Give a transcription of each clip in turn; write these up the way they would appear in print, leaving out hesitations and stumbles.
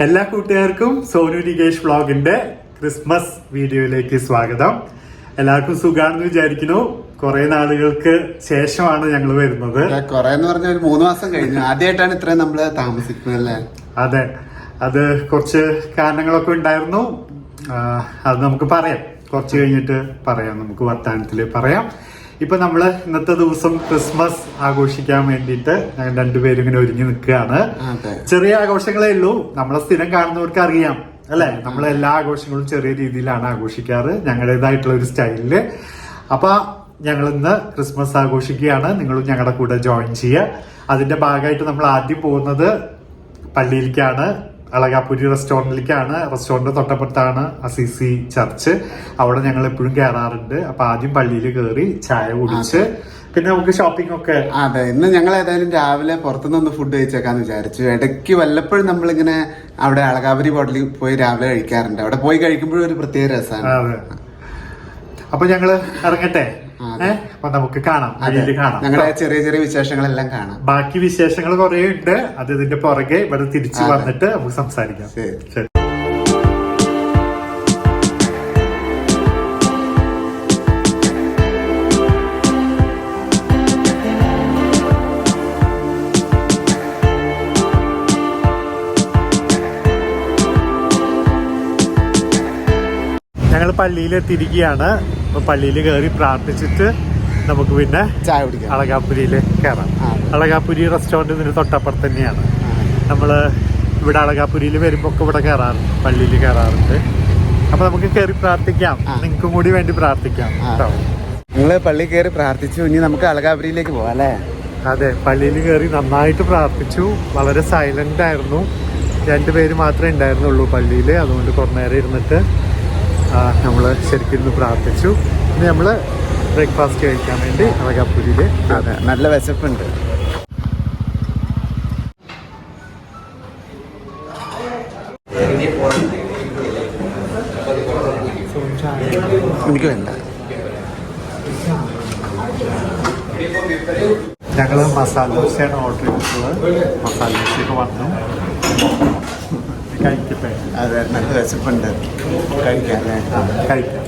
എല്ലാ കൂട്ടുകാർക്കും സോനു നികേഷ് വ്ളോഗിന്റെ ക്രിസ്മസ് വീഡിയോയിലേക്ക് സ്വാഗതം. എല്ലാവർക്കും സുഖാണെന്ന് വിചാരിക്കുന്നു. കുറെ നാളുകൾക്ക് ശേഷമാണ് ഞങ്ങൾ വരുന്നത്. കുറെ എന്ന് പറഞ്ഞ ഒരു 3 മാസം കഴിഞ്ഞു. ആദ്യമായിട്ടാണ് ഇത്രയും നമ്മള് താമസിക്കുന്നത് അല്ലേ? അതെ, അത് കുറച്ച് കാരണങ്ങളൊക്കെ ഉണ്ടായിരുന്നു. അത് നമുക്ക് പറയാം, കുറച്ച് കഴിഞ്ഞിട്ട് പറയാം, നമുക്ക് വർത്താനത്തില് പറയാം. ഇപ്പൊ നമ്മള് ഇന്നത്തെ ദിവസം ക്രിസ്മസ് ആഘോഷിക്കാൻ വേണ്ടിയിട്ട് ഞങ്ങൾ രണ്ടുപേരും ഇങ്ങനെ ഒരുങ്ങി നിൽക്കുകയാണ്. ചെറിയ ആഘോഷങ്ങളേ ഉള്ളൂ, നമ്മളെ സ്ഥിരം കാണുന്നവർക്ക് അറിയാം അല്ലെ. നമ്മൾ എല്ലാ ആഘോഷങ്ങളും ചെറിയ രീതിയിലാണ് ആഘോഷിക്കാറ്, ഞങ്ങളുടേതായിട്ടുള്ള ഒരു സ്റ്റൈലില്. അപ്പൊ ഞങ്ങൾ ഇന്ന് ക്രിസ്മസ് ആഘോഷിക്കുകയാണ്. നിങ്ങളും ഞങ്ങളുടെ കൂടെ ജോയിൻ ചെയ്യുക. അതിന്റെ ഭാഗമായിട്ട് നമ്മൾ ആദ്യം പോകുന്നത് പള്ളിയിലേക്കാണ്, അളകാപുരി റെസ്റ്റോറന്റിലേക്കാണ്. റെസ്റ്റോറന്റ് തൊട്ടപ്പുറത്താണ് അസീസി ചർച്ച്. അവിടെ ഞങ്ങൾ എപ്പോഴും കയറാറുണ്ട്. അപ്പൊ ആദ്യം പള്ളിയിൽ കയറി ചായ കുടിച്ച് പിന്നെ നമുക്ക് ഷോപ്പിംഗ് ഒക്കെ. അതെ, ഇന്ന് ഞങ്ങൾ ഏതായാലും രാവിലെ പുറത്തുനിന്ന് ഫുഡ് കഴിച്ചേക്കാന്ന് വിചാരിച്ചു. ഇടയ്ക്ക് വല്ലപ്പോഴും നമ്മളിങ്ങനെ അവിടെ അളകാപുരി ഹോട്ടലിൽ പോയി രാവിലെ കഴിക്കാറുണ്ട്. അവിടെ പോയി കഴിക്കുമ്പോഴും ഒരു പ്രത്യേക രസമാണ്. അതെ, അപ്പൊ ഞങ്ങള് ഇറങ്ങട്ടെ. അപ്പൊ നമുക്ക് കാണാം, ഞങ്ങളുടെ ചെറിയ ചെറിയ വിശേഷങ്ങളെല്ലാം കാണാം. ബാക്കി വിശേഷങ്ങൾ കുറെ ഉണ്ട്, അത് ഇതിന്റെ പുറകെ ഇവിടെ തിരിച്ചു വന്നിട്ട് നമുക്ക് സംസാരിക്കാം. ശരി. ഞങ്ങൾ പള്ളിയിൽ എത്തിയിരിക്കുകയാണ്. അപ്പൊ പള്ളിയിൽ കയറി പ്രാർത്ഥിച്ചിട്ട് നമുക്ക് പിന്നെ ചായ കുടിക്കാം, അളകാപുരിയിൽ കയറാം. അളകാപുരി റെസ്റ്റോറന്റ് ഇതിന് തൊട്ടപ്പുറത്ത് തന്നെയാണ്. നമ്മള് ഇവിടെ അളകാപുരിയിൽ വരുമ്പോ ഒക്കെ ഇവിടെ കയറാറുണ്ട്, പള്ളിയിൽ കയറാറുണ്ട്. അപ്പൊ നമുക്ക് കയറി പ്രാർത്ഥിക്കാം, നിങ്ങൾക്കും കൂടി വേണ്ടി പ്രാർത്ഥിക്കാം കേട്ടോ. നിങ്ങള് പള്ളി കയറി പ്രാർത്ഥിച്ചു, ഇനി നമുക്ക് അളകാപുരിയിലേക്ക് പോവാം അല്ലേ? അതെ, പള്ളിയിൽ കയറി നന്നായിട്ട് പ്രാർത്ഥിച്ചു. വളരെ സൈലന്റ് ആയിരുന്നു, 2 പേര് മാത്രമേ ഉണ്ടായിരുന്നുള്ളൂ പള്ളിയിൽ. അതുകൊണ്ട് കുറേ നേരം ഇരുന്നിട്ട് നമ്മള് ശരിക്കും പ്രാർത്ഥിച്ചു. ഇനി നമ്മള് ബ്രേക്ക്ഫാസ്റ്റ് കഴിക്കാൻ വേണ്ടി അളകാപുരിയില്. അതെ, നല്ല വിശപ്പുണ്ട്. എനിക്ക് വേണ്ട. ഞങ്ങള് മസാല ദോശയാണ് ഓർഡർ ചെയ്തിട്ടുള്ളത്. മസാല ദോശയൊക്കെ വന്നു, കഴിക്കട്ടെ. അതെ, നല്ല വിശപ്പുണ്ട്, കഴിക്കാം അല്ലേ? കഴിക്കാം.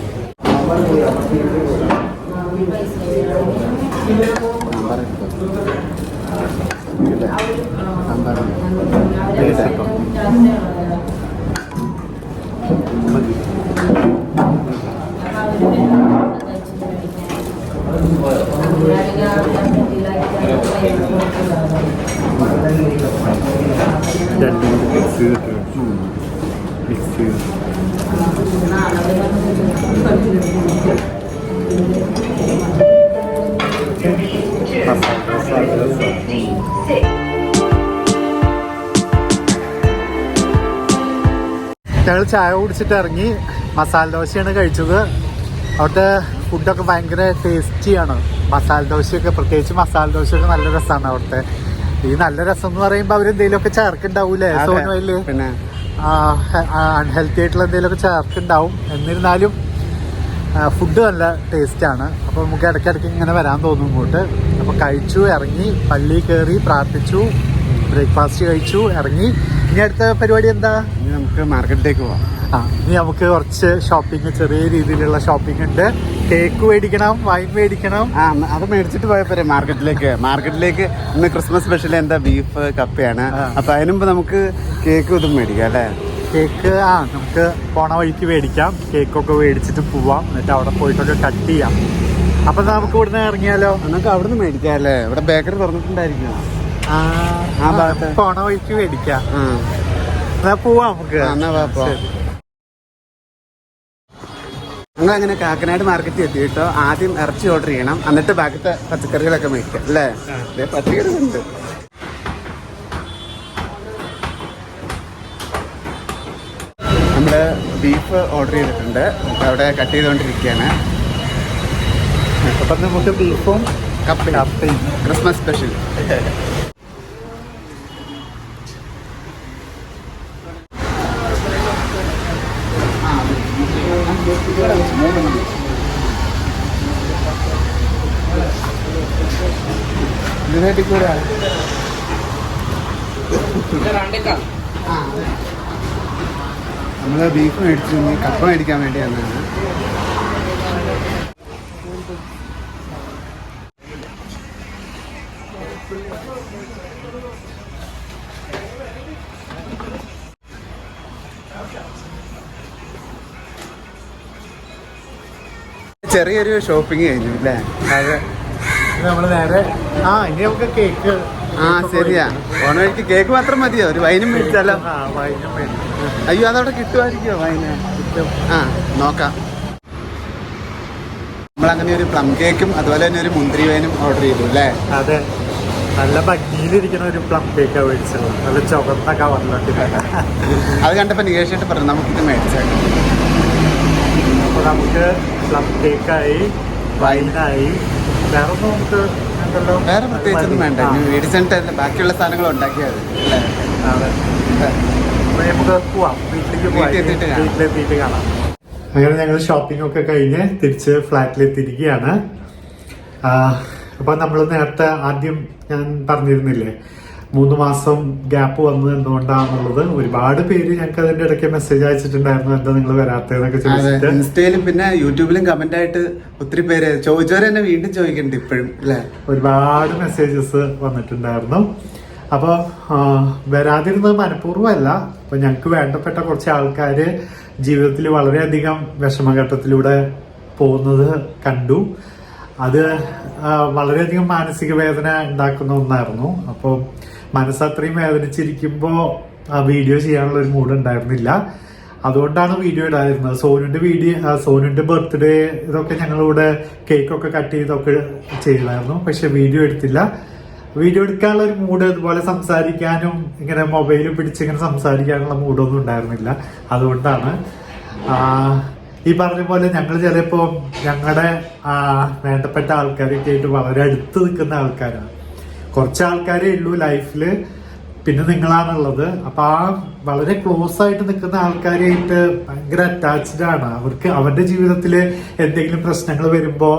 ഞങ്ങൾ ചായ കുടിച്ചിട്ട് ഇറങ്ങി. മസാല ദോശയാണ് കഴിച്ചത്. അവിടുത്തെ ഫുഡൊക്കെ ഭയങ്കര ടേസ്റ്റിയാണ്. മസാല ദോശയൊക്കെ, പ്രത്യേകിച്ച് മസാല ദോശയൊക്കെ നല്ല രസമാണ് അവിടുത്തെ. ഈ നല്ല രസം എന്ന് പറയുമ്പോൾ അവരെന്തെങ്കിലുമൊക്കെ ചേർക്കുണ്ടാവൂലേ സോനുവയില്? പിന്നെ അൺഹെൽത്തി ആയിട്ടുള്ള എന്തെങ്കിലുമൊക്കെ ചേർക്കുണ്ടാവും. എന്നിരുന്നാലും ഫുഡ് നല്ല ടേസ്റ്റാണ്. അപ്പോൾ നമുക്ക് ഇടയ്ക്കിടയ്ക്ക് ഇങ്ങനെ വരാൻ തോന്നും ഇങ്ങോട്ട്. അപ്പോൾ കഴിച്ചു, ഇറങ്ങി, പള്ളിയിൽ കയറി പ്രാർത്ഥിച്ചു, ബ്രേക്ക്ഫാസ്റ്റ് കഴിച്ചു, ഇറങ്ങി. ഇനി അടുത്ത പരിപാടി എന്താ? ഇനി നമുക്ക് മാർക്കറ്റിലേക്ക് പോവാം. ഇനി നമുക്ക് കുറച്ച് ഷോപ്പിംഗ്, ചെറിയ രീതിയിലുള്ള ഷോപ്പിംഗ് ഉണ്ട്. കേക്ക് മേടിക്കണം, വൈൻ മേടിക്കണം. അത് മേടിച്ചിട്ട് പോയപ്പോരെ മാർക്കറ്റിലേക്ക്. ഇന്ന് ക്രിസ്മസ് സ്പെഷ്യൽ എന്താ? ബീഫ് കപ്പയാണ്. അപ്പൊ അതിന് മുമ്പ് നമുക്ക് കേക്ക് ഇതും മേടിക്കാം അല്ലേ? കേക്ക് നമുക്ക് പോണ വഴിക്ക് മേടിക്കാം. കേക്കൊക്കെ മേടിച്ചിട്ട് പോവാം, എന്നിട്ട് അവിടെ പോയിട്ടൊക്കെ കട്ട് ചെയ്യാം. അപ്പൊ നമുക്ക് ഇവിടുന്ന് ഇറങ്ങിയാലോ? നമുക്ക് അവിടുന്ന് മേടിക്കാം അല്ലേ? ഇവിടെ ബേക്കറി തുറന്നിട്ടുണ്ടായിരിക്കും. പോണ വഴിക്ക് മേടിക്കാം. പോവാം നമുക്ക്. നമ്മളങ്ങനെ കാക്കനാട് മാർക്കറ്റിൽ എത്തി കേട്ടോ. ആദ്യം ഇറച്ചി ഓർഡർ ചെയ്യണം, എന്നിട്ട് ബാക്കിത്തെ പച്ചക്കറികളൊക്കെ മേടിക്കാം അല്ലേ? പച്ചക്കറികളുണ്ട്. നമ്മള് ബീഫ് ഓർഡർ ചെയ്തിട്ടുണ്ട്, അവിടെ കട്ട് ചെയ്തുകൊണ്ടിരിക്കുകയാണ്. അപ്പം നമുക്ക് ബീഫും കപ്പയും ക്രിസ്മസ് സ്പെഷ്യൽ. ഇതിനായിട്ട് നമ്മള് ബീഫ് മേടിച്ചു, കപ്പ മേടിക്കാൻ വേണ്ടി വന്നതാണ്. ചെറിയൊരു ഷോപ്പിംഗ് കഴിഞ്ഞു അല്ലേ? അതെ, നമ്മള് നേരെ ഇനി നമുക്ക് കേക്ക്. ശരിയാ, ഓണവഴിക്ക് കേക്ക് മാത്രം മതിയോ? ഒരു വൈനും മേടിച്ചാലോ? വൈനും മേടിച്ചു. അയ്യോ, അതവിടെ കിട്ടുമായിരിക്കോ വൈന്? നോക്കാം. നമ്മളങ്ങനെ ഒരു പ്ലം കേക്കും അതുപോലെ തന്നെ ഒരു മുന്തിരി വൈനും ഓർഡർ ചെയ്തു അല്ലേ? അതെ, നല്ല ഭംഗിയിലിരിക്കുന്ന ഒരു പ്ലം കേക്കാണ് മേടിച്ചത്, നല്ല ചുവന്ന കവറിലൊക്കെ. അത് കണ്ടപ്പോൾ നികേഷായിട്ട് പറഞ്ഞു നമുക്കിത് മേടിച്ചേക്കാം. അപ്പോൾ നമുക്ക് പ്ലം കേക്കായി, വൈനായി, വേറെ ഒന്നും നമുക്ക് വേറെ പ്രത്യേകിച്ചൊന്നും വേണ്ട. മേടിച്ചിട്ട് ബാക്കിയുള്ള സാധനങ്ങൾ ഉണ്ടാക്കിയാൽ അല്ലേ? അതെ, നമുക്ക് പോവാം, വീട്ടിലെത്തിയിട്ട് കാണാം. അങ്ങനെ ഞങ്ങൾ ഷോപ്പിംഗ് ഒക്കെ കഴിഞ്ഞ് തിരിച്ച് ഫ്ലാറ്റിലെത്തിയിരിക്കുകയാണ്. അപ്പൊ നമ്മൾ നേരത്തെ ആദ്യം ഞാൻ പറഞ്ഞിരുന്നില്ലേ 3 മാസം ഗ്യാപ്പ് വന്നത് എന്തുകൊണ്ടാണെന്നുള്ളത്. ഒരുപാട് പേര് ഞങ്ങൾക്ക് അതിന്റെ ഇടയ്ക്ക് മെസ്സേജ് അയച്ചിട്ടുണ്ടായിരുന്നു, എന്താ നിങ്ങൾ വരാത്തതെന്നൊക്കെ ചോദിച്ചിട്ട്. ഇൻസ്റ്റയിലും പിന്നെ യൂട്യൂബിലും കമന്റ് ആയിട്ട് ഒത്തിരി പേര് ചോദിച്ചവരെ തന്നെ വീണ്ടും ചോദിക്കുന്നുണ്ട് ഇപ്പോഴും അല്ലെ? ഒരുപാട് മെസ്സേജസ് വന്നിട്ടുണ്ടായിരുന്നു. അപ്പോൾ വരാതിരുന്നത് മനഃപൂർവ്വമല്ല. അപ്പൊ ഞങ്ങൾക്ക് വേണ്ടപ്പെട്ട കുറച്ച് ആൾക്കാര് ജീവിതത്തിൽ വളരെയധികം വിഷമഘട്ടത്തിലൂടെ പോകുന്നത് കണ്ടു. അത് വളരെയധികം മാനസിക വേദന ഉണ്ടാക്കുന്ന ഒന്നായിരുന്നു. അപ്പോൾ മനസ്സത്രയും വേദനിച്ചിരിക്കുമ്പോൾ വീഡിയോ ചെയ്യാനുള്ള ഒരു മൂഡ് ഉണ്ടായിരുന്നില്ല. അതുകൊണ്ടാണ് വീഡിയോ ഇടാതിരുന്നത്. സോനുവിന്റെ ബർത്ത്ഡേ ഇതൊക്കെ ഞങ്ങളിവിടെ കേക്കൊക്കെ കട്ട് ചെയ്തൊക്കെ ചെയ്തായിരുന്നു. പക്ഷെ വീഡിയോ എടുത്തില്ല. വീഡിയോ എടുക്കാനുള്ള ഒരു മൂഡ്, അതുപോലെ സംസാരിക്കാനും ഇങ്ങനെ മൊബൈൽ പിടിച്ച് ഇങ്ങനെ സംസാരിക്കാനുള്ള മൂഡൊന്നും ഉണ്ടായിരുന്നില്ല. അതുകൊണ്ടാണ് ഈ പറഞ്ഞ പോലെ ഞങ്ങൾ ചിലപ്പോൾ ഞങ്ങളുടെ വേണ്ടപ്പെട്ട ആൾക്കാരൊക്കെ ആയിട്ട് വളരെ അടുത്ത് നിൽക്കുന്ന ആൾക്കാരാണ്. കുറച്ച് ആൾക്കാരേ ഉള്ളൂ ലൈഫില്, പിന്നെ നിങ്ങളാണുള്ളത്. അപ്പൊ വളരെ ക്ലോസ് ആയിട്ട് നിൽക്കുന്ന ആൾക്കാരായിട്ട് ഭയങ്കര അറ്റാച്ച്ഡ് ആണ്. അവരുടെ ജീവിതത്തില് എന്തെങ്കിലും പ്രശ്നങ്ങൾ വരുമ്പോ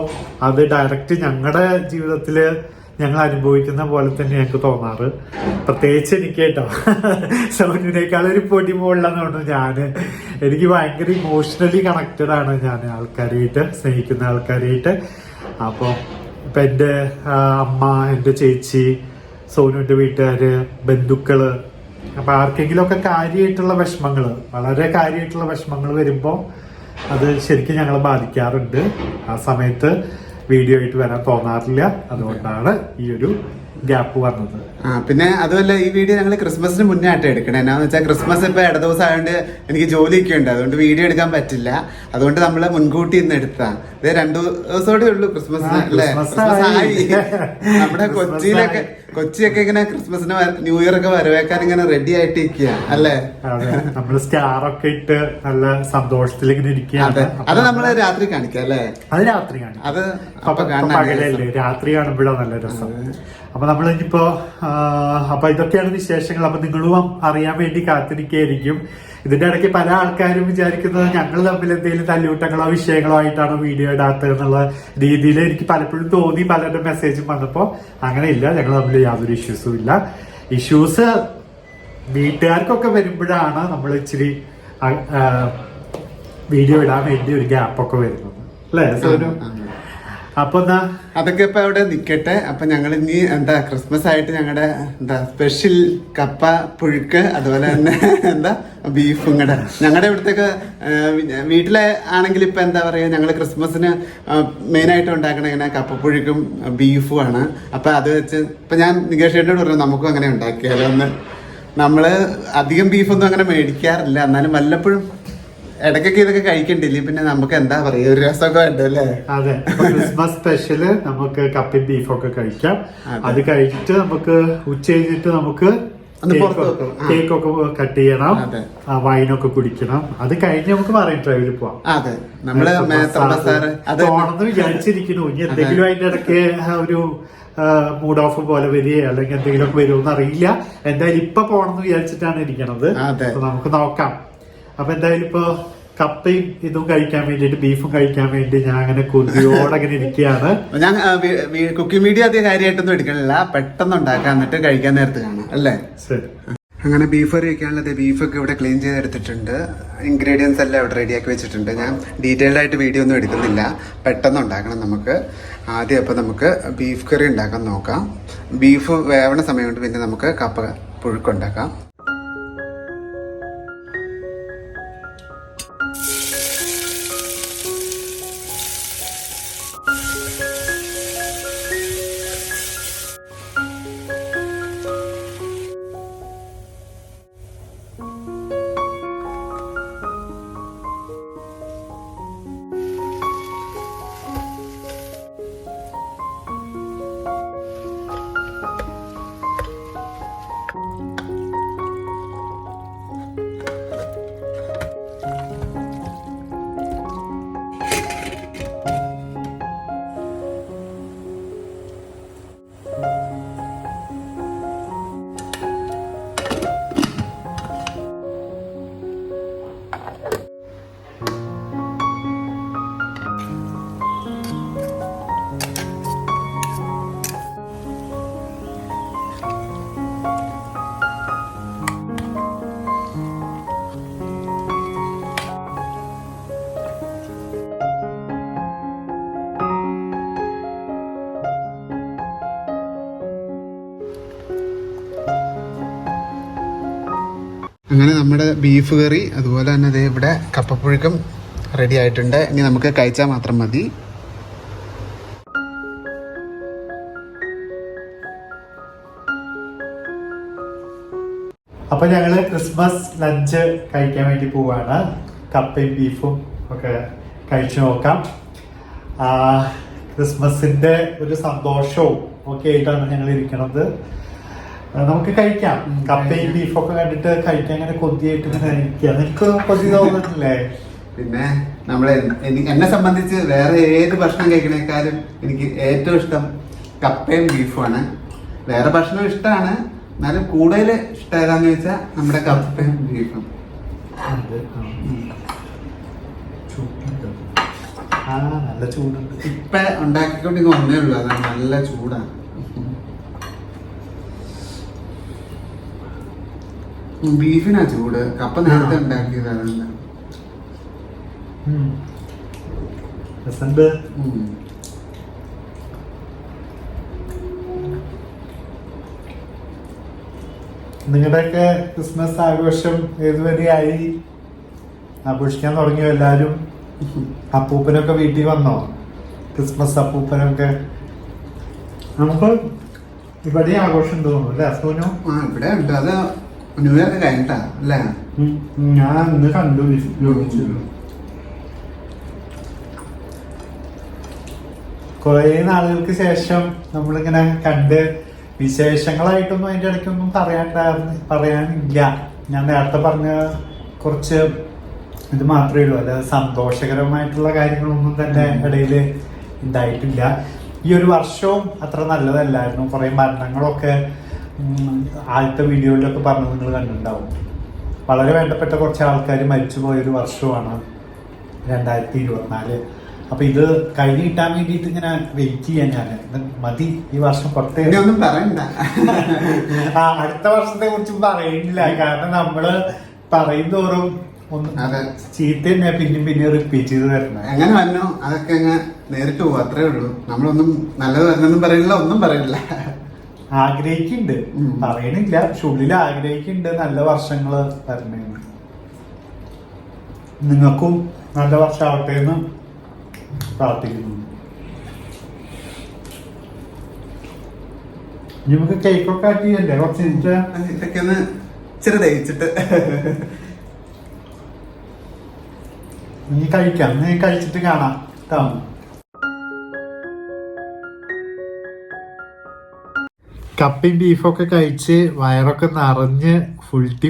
അത് ഡയറക്റ്റ് ഞങ്ങളുടെ ജീവിതത്തില് ഞങ്ങൾ അനുഭവിക്കുന്ന പോലെ തന്നെ ഞങ്ങൾക്ക് തോന്നാറ്. പ്രത്യേകിച്ച് എനിക്ക് കേട്ടോ, സൗനുവിനേക്കാൾ ഒരു പൊടി മുകളിലെന്ന് പറഞ്ഞു. എനിക്ക് ഭയങ്കര ഇമോഷണലി കണക്റ്റഡ് ആണ് ഞാൻ ആൾക്കാരായിട്ട്, സ്നേഹിക്കുന്ന ആൾക്കാരായിട്ട്. അപ്പം ഇപ്പൊ എൻ്റെ അമ്മ, എൻ്റെ ചേച്ചി, സോനുവിന്റെ വീട്ടുകാര്, ബന്ധുക്കള്, അപ്പൊ ആർക്കെങ്കിലുമൊക്കെ കാര്യമായിട്ടുള്ള വിഷമങ്ങള്, വളരെ കാര്യമായിട്ടുള്ള വിഷമങ്ങൾ വരുമ്പോ അത് ശരിക്കും ഞങ്ങളെ ബാധിക്കാറുണ്ട്. ആ സമയത്ത് വീഡിയോ ആയിട്ട് വരാൻ തോന്നാറില്ല. അതുകൊണ്ടാണ് ഈ ഒരു ഗ്യാപ്പ് വന്നത്. പിന്നെ അതുമല്ല, ഈ വീഡിയോ ഞങ്ങൾ ക്രിസ്മസിന് മുന്നേ ആയിട്ട് എടുക്കണേ. എന്നാന്ന് വെച്ചാൽ ക്രിസ്മസ് ഇപ്പൊ ഇട ദിവസം ആയതുകൊണ്ട് എനിക്ക് ജോലിയൊക്കെ ഉണ്ട്, അതുകൊണ്ട് വീഡിയോ എടുക്കാൻ പറ്റില്ല. അതുകൊണ്ട് നമ്മള് മുൻകൂട്ടി ഇന്ന് എടുത്താ. ഇത് 2 ദിവസമോടെ ഉള്ളൂ ക്രിസ്മസിന് അല്ലേ? ക്രിസ്മസ് ആയി. നമ്മുടെ കൊച്ചിയൊക്കെ ഇങ്ങനെ ക്രിസ്മസിന് ന്യൂ ഇയർ ഒക്കെ വരവേക്കാൻ ഇങ്ങനെ റെഡി ആയിട്ട് ഇരിക്കുക അല്ലേ? നമ്മള് സ്റ്റാർ ഒക്കെ ഇട്ട് നല്ല സന്തോഷത്തിൽ ഇങ്ങനെ ഇരിക്കുകയാണ്. അത് നമ്മള് രാത്രി കാണിക്കാം അല്ലേ? അത് രാത്രി കാണിക്കാം. അത് പകലല്ലേ, രാത്രി കാണുമ്പോഴാണ് നല്ല രസം. അപ്പൊ നമ്മൾ ഇനിയിപ്പോ അപ്പൊ ഇതൊക്കെയാണ് വിശേഷങ്ങൾ. അപ്പൊ നിങ്ങളും അറിയാൻ വേണ്ടി കാത്തിരിക്കുകയായിരിക്കും. ഇതിന്റെ ഇടയ്ക്ക് പല ആൾക്കാരും വിചാരിക്കുന്നത് ഞങ്ങൾ തമ്മിൽ എന്തെങ്കിലും തല്ലുകൂട്ടങ്ങളോ വിഷയങ്ങളോ ആയിട്ടാണ് വീഡിയോ ഇടാത്തത് എന്നുള്ള രീതിയിൽ എനിക്ക് പലപ്പോഴും തോന്നി. പലരുടെ മെസ്സേജും വന്നപ്പോ അങ്ങനെയില്ല, ഞങ്ങൾ തമ്മിൽ യാതൊരു ഇഷ്യൂസും ഇല്ല. ഇഷ്യൂസ് വീട്ടുകാർക്കൊക്കെ വരുമ്പോഴാണ് നമ്മൾ ഇച്ചിരി വീഡിയോ ഇടാൻ വേണ്ടി ഒരു ഗ്യാപ്പൊക്കെ വരുന്നത് അല്ലേ സോനു? അപ്പൊ അതൊക്കെ ഇപ്പൊ അവിടെ നിക്കട്ടെ. അപ്പൊ ഞങ്ങൾ ഇനി ക്രിസ്മസ് ആയിട്ട് ഞങ്ങളുടെ സ്പെഷ്യൽ കപ്പ പുഴുക്ക്, അതുപോലെ തന്നെ ബീഫും കൂടെ. ഞങ്ങളുടെ ഇവിടത്തേക്ക് വീട്ടിലെ ആണെങ്കിൽ ഇപ്പൊ ഞങ്ങൾ ക്രിസ്മസിന് മെയിൻ ആയിട്ട് ഉണ്ടാക്കണ ഇങ്ങനെ കപ്പപ്പുഴുക്കും ബീഫും ആണ്. അപ്പൊ അത് വെച്ച് ഇപ്പൊ ഞാൻ നികേഷേട്ടനോട് പറഞ്ഞു നമുക്കും അങ്ങനെ ഉണ്ടാക്കിയാലോ എന്ന്. നമ്മള് അധികം ബീഫൊന്നും അങ്ങനെ മേടിക്കാറില്ല, എന്നാലും വല്ലപ്പോഴും ഇടയ്ക്കൊക്കെ ഇതൊക്കെ കഴിക്കണ്ടില്ലേ? പിന്നെ നമുക്ക് എന്താ പറയാ, ഒരു രസമൊക്കെ ഉണ്ട് അല്ലേ? അതെ, ക്രിസ്മസ് സ്പെഷ്യല് നമുക്ക് കപ്പയും ബീഫൊക്കെ കഴിക്കാം. അത് കഴിച്ചിട്ട് നമുക്ക് ഉച്ച കഴിഞ്ഞിട്ട് നമുക്ക് കേക്കൊക്കെ കട്ട് ചെയ്യണം, വൈനൊക്കെ കുടിക്കണം. അത് കഴിഞ്ഞ് നമുക്ക് മറൈൻ ഡ്രൈവിൽ പോവാം. അതെ, നമ്മള് പോണെന്ന് വിചാരിച്ചിരിക്കുന്നു. ഇനി എന്തെങ്കിലും അതിന്റെ ഇടയ്ക്ക് ഒരു മൂഡ് ഓഫ് പോലെ വരികയോ അല്ലെങ്കിൽ എന്തെങ്കിലുമൊക്കെ വരുമെന്ന് അറിയില്ല. എന്തായാലും ഇപ്പൊ പോണെന്ന് വിചാരിച്ചിട്ടാണ് ഇരിക്കണത്. നമുക്ക് നോക്കാം. അപ്പൊ എന്തായാലും ഇപ്പൊ കപ്പയും ഇതും കഴിക്കാൻ വേണ്ടിട്ട്, ബീഫും കഴിക്കാൻ വേണ്ടി ഞാൻ അങ്ങനെ കൊതിയോടെ അങ്ങനെ ഇരിക്കുകയാണ്. ഞാൻ കുക്കിംഗ് വീഡിയോ അധികം കാര്യമായിട്ടൊന്നും എടുക്കണില്ല, പെട്ടെന്ന് ഉണ്ടാക്കാൻ, എന്നിട്ട് കഴിക്കാൻ നേരത്ത് കാണാം അല്ലേ? ശരി. അങ്ങനെ ബീഫ് കറി വയ്ക്കാനുള്ളത് ബീഫൊക്കെ ഇവിടെ ക്ലീൻ ചെയ്തെടുത്തിട്ടുണ്ട്. ഇൻഗ്രീഡിയൻസ് എല്ലാം ഇവിടെ റെഡിയാക്കി വെച്ചിട്ടുണ്ട്. ഞാൻ ഡീറ്റെയിൽഡ് ആയിട്ട് വീഡിയോ ഒന്നും എടുക്കുന്നില്ല, പെട്ടെന്ന് ഉണ്ടാക്കണം നമുക്ക്. ആദ്യം അപ്പോൾ നമുക്ക് ബീഫ് കറി ഉണ്ടാക്കാൻ നോക്കാം. ബീഫ് വേവണ സമയം കൊണ്ട് പിന്നെ നമുക്ക് കപ്പ പുഴുക്കുണ്ടാക്കാം. അങ്ങനെ നമ്മുടെ ബീഫ് കറി അതുപോലെ തന്നെ ദേ ഇവിടെ കപ്പപ്പുഴുക്കും റെഡി ആയിട്ടുണ്ട്. ഇനി നമുക്ക് കഴിച്ചാൽ മാത്രം മതി. അപ്പൊ ഞങ്ങള് ക്രിസ്മസ് ലഞ്ച് കഴിക്കാൻ വേണ്ടി പോവാണ്. കപ്പയും ബീഫും ഒക്കെ കഴിച്ചു നോക്കാം. ക്രിസ്മസിന്റെ ഒരു സന്തോഷവും ഒക്കെ ആയിട്ടാണ് ഞങ്ങൾ ഇരിക്കണത്. നമുക്ക് കഴിക്കാം. കപ്പയും ബീഫൊക്കെ കണ്ടിട്ട് കഴിക്കാൻ ഇങ്ങനെ കൊതിയായിട്ട് ഇങ്ങനെ ഇരിക്കുക. നിനക്ക് കൊതി തോന്നുന്നില്ലേ? പിന്നെ എന്നെ സംബന്ധിച്ച് വേറെ ഏത് ഭക്ഷണം കഴിക്കണേക്കാളും എനിക്ക് ഏറ്റവും ഇഷ്ടം കപ്പയും ബീഫുമാണ്. വേറെ ഭക്ഷണം ഇഷ്ടമാണ്, എന്നാലും കൂടുതൽ ഇഷ്ടം ഏതാന്ന് ചോദിച്ചാൽ നമ്മുടെ കപ്പയും ബീഫും. നല്ല ചൂടുണ്ട്. ഇപ്പൊ ഉണ്ടാക്കിക്കൊണ്ടിരിക്കുന്ന ഒന്നേ ഉള്ളൂ, അതാണ് നല്ല ചൂടാണ്. ബീഫിനാ ചൂട്, കപ്പ നേരത്തെ ഉണ്ടാക്കിയതാണ്. നിങ്ങളുടെയൊക്കെ ക്രിസ്മസ് ആഘോഷം ഏതുവരെയായി? ആഘോഷിക്കാൻ തുടങ്ങിയോ എല്ലാരും? അപ്പൂപ്പനൊക്കെ വീട്ടിൽ വന്നോ? ക്രിസ്മസ് അപ്പൂപ്പനൊക്കെ നമുക്ക് ഇവിടെ ആഘോഷം തോന്നുന്നു അല്ലേ സോനു? ഇവിടെ ഉണ്ട്. അത് ന്യൂ ഇയർ കഴിഞ്ഞിട്ടാ അല്ലേ? ഞാൻ ഇന്ന് കണ്ടു. കുറെ നാളുകൾക്ക് ശേഷം നമ്മളിങ്ങനെ കണ്ട് വിശേഷങ്ങളായിട്ടൊന്നും അതിന്റെ ഇടയ്ക്കൊന്നും പറയാനില്ല. ഞാൻ നേരത്തെ പറഞ്ഞ കുറച്ച് ഇത് മാത്രമേ ഉള്ളൂ, അല്ലാതെ സന്തോഷകരമായിട്ടുള്ള കാര്യങ്ങളൊന്നും തന്നെ ഇടയിൽ ഉണ്ടായിട്ടില്ല. ഈ ഒരു വർഷവും അത്ര നല്ലതല്ലായിരുന്നു. കുറെ മരണങ്ങളൊക്കെ ആദ്യത്തെ വീഡിയോയിലൊക്കെ പറഞ്ഞു നിങ്ങൾ കണ്ടിട്ടുണ്ടാവും. വളരെ വേണ്ടപ്പെട്ട കുറച്ച് ആൾക്കാർ മരിച്ചു പോയൊരു വർഷമാണ് 2024. അപ്പൊ ഇത് കഴിഞ്ഞ് കിട്ടാൻ വേണ്ടിയിട്ട് ഇങ്ങനെ വെയിറ്റ് ചെയ്യാൻ ഞാൻ മതി. ഈ വർഷം ഒന്നും പറയണ്ട. അടുത്ത വർഷത്തെ കുറിച്ച് പറയുന്നില്ല. കാരണം നമ്മള് പറയുന്തോറും ചീത്ത തന്നെ പിന്നെ റിപ്പീറ്റ് ചെയ്ത് തരണം. എങ്ങനെ വന്നോ അതൊക്കെ അങ്ങ് നേരിട്ട് പോകും, അത്രേ ഉള്ളൂ. നമ്മളൊന്നും നല്ലത് വരുന്നൊന്നും പറയില്ല, ഒന്നും പറയില്ല. ആഗ്രഹിക്കുന്നുണ്ട്, പറയണില്ല, പക്ഷെ ഉള്ളിൽ ആഗ്രഹിക്കുന്നുണ്ട് നല്ല വർഷങ്ങള് വരണേന്ന്. നിങ്ങൾക്കും നല്ല വർഷം ആവട്ടെ എന്ന് പ്രാർത്ഥിക്കുന്നു. നമുക്ക് കേക്കൊക്കെ ആക്കിയല്ലേ കുറച്ച് ഇതൊക്കെ ഒന്ന് ഇച്ചിരി ദഹിച്ചിട്ട് നീ കഴിക്കാം. നീ കഴിച്ചിട്ട് കാണാം കേട്ടോ. കപ്പയും ബീഫൊക്കെ കഴിച്ച് വയറൊക്കെ നിറഞ്ഞ്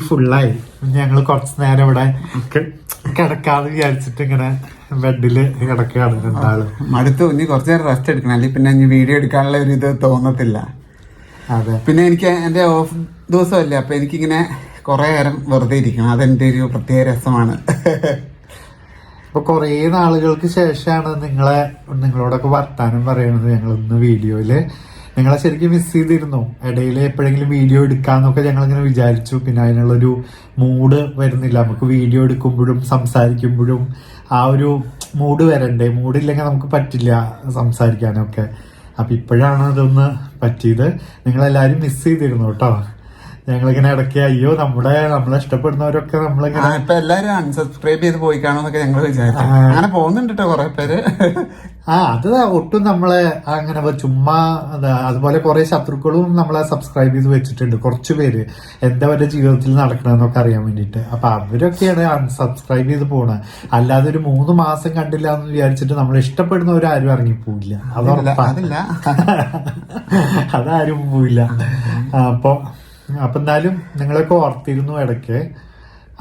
ഫുള്ളായി. ഞങ്ങൾ കുറച്ച് നേരം ഇവിടെ കിടക്കാന്ന് വിചാരിച്ചിട്ട് ഇങ്ങനെ ബെഡില് കിടക്കുകയാണ് രണ്ടാളും. മടുത്തു. ഇനി കുറച്ച് നേരം റെസ്റ്റ് എടുക്കണം, അല്ലെങ്കിൽ പിന്നെ ഇനി വീഡിയോ എടുക്കാനുള്ള ഒരു ഇത് തോന്നത്തില്ല. അതെ, പിന്നെ എനിക്ക് എൻ്റെ ഓഫ് ദിവസമല്ലേ, അപ്പൊ എനിക്കിങ്ങനെ കുറെ നേരം വെറുതെ ഇരിക്കണം. അതെന്റെ ഒരു പ്രത്യേക രസമാണ്. അപ്പൊ കുറേ നാളുകൾക്ക് ശേഷമാണ് നിങ്ങളോടൊക്കെ വർത്താനം പറയണത് ഞങ്ങൾ ഇന്ന് വീഡിയോയില്. നിങ്ങളെ ശരിക്കും മിസ് ചെയ്തിരുന്നു. ഇടയിൽ എപ്പോഴെങ്കിലും വീഡിയോ എടുക്കാന്നൊക്കെ ഞങ്ങളിങ്ങനെ വിചാരിച്ചു. പിന്നെ അതിനുള്ളൊരു മൂഡ് വരുന്നില്ല. നമുക്ക് വീഡിയോ എടുക്കുമ്പോഴും സംസാരിക്കുമ്പോഴും ആ ഒരു മൂഡ് വരണ്ടേ. മൂഡില്ലെങ്കിൽ നമുക്ക് പറ്റില്ല സംസാരിക്കാനൊക്കെ. അപ്പം ഇപ്പോഴാണ് അതൊന്ന് പറ്റിയത്. നിങ്ങളെല്ലാവരും മിസ് ചെയ്തിരുന്നു കേട്ടോ. ഞങ്ങളിങ്ങനെ ഇടയ്ക്ക് അയ്യോ നമ്മളെ ഇഷ്ടപ്പെടുന്നവരൊക്കെ നമ്മളിങ്ങനെ ഇപ്പൊ എല്ലാരും അൺസബ്സ്ക്രൈബ് ചെയ്ത് പോയി കാണുമെന്നൊക്കെ ഞങ്ങൾ വിചാരിച്ചു. അങ്ങനെ പോകുന്നുണ്ട് കേട്ടോ കുറെ പേര്. അത് ഒട്ടും നമ്മളെ അങ്ങനെ ചുമ്മാ അതുപോലെ കുറെ ശത്രുക്കളും നമ്മളെ സബ്സ്ക്രൈബ് ചെയ്ത് വെച്ചിട്ടുണ്ട്. കുറച്ചു പേര് എന്താ അവരുടെ ജീവിതത്തിൽ നടക്കണമെന്നൊക്കെ അറിയാൻ വേണ്ടിയിട്ട്. അപ്പൊ അവരൊക്കെയാണ് അൺസബ്സ്ക്രൈബ് ചെയ്ത് പോണത്. അല്ലാതെ ഒരു 3 മാസം കണ്ടില്ല എന്ന് വിചാരിച്ചിട്ട് നമ്മൾ ഇഷ്ടപ്പെടുന്നവരാരും ഇറങ്ങിപ്പോയില്ല. അതാരും പോയില്ല. അപ്പൊ എന്നാലും നിങ്ങളൊക്കെ ഓർത്തിരുന്നു ഇടയ്ക്ക്.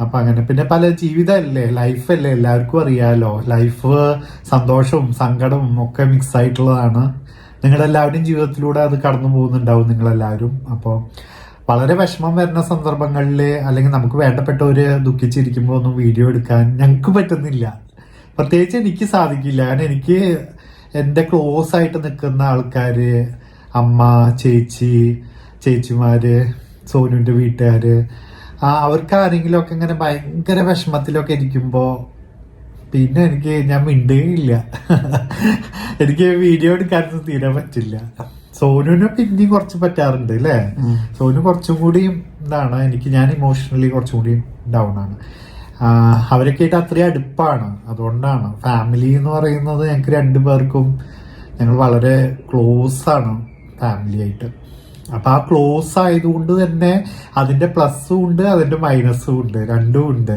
അപ്പൊ അങ്ങനെ പിന്നെ പല ജീവിതമല്ലേ, ലൈഫല്ലേ, എല്ലാവർക്കും അറിയാലോ. ലൈഫ് സന്തോഷവും സങ്കടവും ഒക്കെ മിക്സ് ആയിട്ടുള്ളതാണ്. നിങ്ങളെല്ലാവരുടെയും ജീവിതത്തിലൂടെ അത് കടന്നു പോകുന്നുണ്ടാവും നിങ്ങളെല്ലാവരും. അപ്പോൾ വളരെ വിഷമം വരുന്ന സന്ദർഭങ്ങളിൽ അല്ലെങ്കിൽ നമുക്ക് വേണ്ടപ്പെട്ടവര് ദുഃഖിച്ചിരിക്കുമ്പോൾ ഒന്നും വീഡിയോ എടുക്കാൻ ഞങ്ങൾക്ക് പറ്റുന്നില്ല. പ്രത്യേകിച്ച് എനിക്ക് സാധിക്കില്ല. കാരണം എനിക്ക് എൻ്റെ ക്ലോസ് ആയിട്ട് നിൽക്കുന്ന ആൾക്കാര്, അമ്മ, ചേച്ചിമാര്, സോനുവിൻ്റെ വീട്ടുകാര്, അവർക്ക് ആരെങ്കിലും ഒക്കെ ഇങ്ങനെ ഭയങ്കര വിഷമത്തിലൊക്കെ ഇരിക്കുമ്പോൾ പിന്നെ ഞാൻ മിണ്ടുകയില്ല. എനിക്ക് വീഡിയോ എടുക്കാനൊന്നും തീരെ പറ്റില്ല. സോനുവിന് പിന്നെയും കുറച്ച് പറ്റാറുണ്ട് അല്ലേ. സോനു കുറച്ചും കൂടി ഇതാണ്. ഞാൻ ഇമോഷണലി കുറച്ചും കൂടി ഡൗൺ ആണ്. അവരൊക്കെ ആയിട്ട് അത്രയും അടുപ്പാണ്. അതുകൊണ്ടാണ് ഫാമിലി എന്ന് പറയുന്നത് ഞങ്ങൾക്ക് 2 പേർക്കും ഞങ്ങൾ വളരെ ക്ലോസ് ആണ് ഫാമിലി ആയിട്ട്. അപ്പൊ ആ ക്ലോസ് ആയതുകൊണ്ട് തന്നെ അതിന്റെ പ്ലസ്സും ഉണ്ട്, അതിന്റെ മൈനസും ഉണ്ട്, രണ്ടും ഉണ്ട്.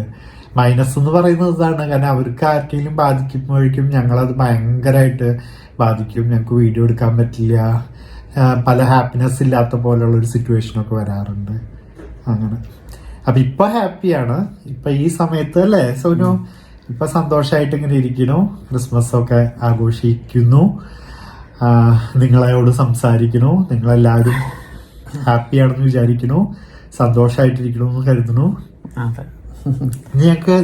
മൈനസ് എന്ന് പറയുന്നത് ഇതാണ്, കാരണം അവർക്ക് ആർക്കെങ്കിലും ബാധിക്കുമ്പോഴേക്കും ഞങ്ങളത് ഭയങ്കരമായിട്ട് ബാധിക്കും. ഞങ്ങൾക്ക് വീഡിയോ എടുക്കാൻ പറ്റില്ല, പല ഹാപ്പിനെസ് ഇല്ലാത്ത പോലെയുള്ള ഒരു സിറ്റുവേഷനൊക്കെ വരാറുണ്ട്. അങ്ങനെ അപ്പൊ ഇപ്പൊ ഹാപ്പിയാണ്. ഇപ്പൊ ഈ സമയത്ത് അല്ലേ സോനു, ഇപ്പൊ സന്തോഷമായിട്ട് ഇങ്ങനെ ഇരിക്കുന്നു. ക്രിസ്മസ് ഒക്കെ ആഘോഷിക്കുന്നു, നിങ്ങളോട് സംസാരിക്കുന്നു. നിങ്ങളെല്ലാവരും ഹാപ്പിയാണെന്ന് വിചാരിക്കുന്നു, സന്തോഷമായിട്ടിരിക്കണമെന്ന് കരുതുന്നു.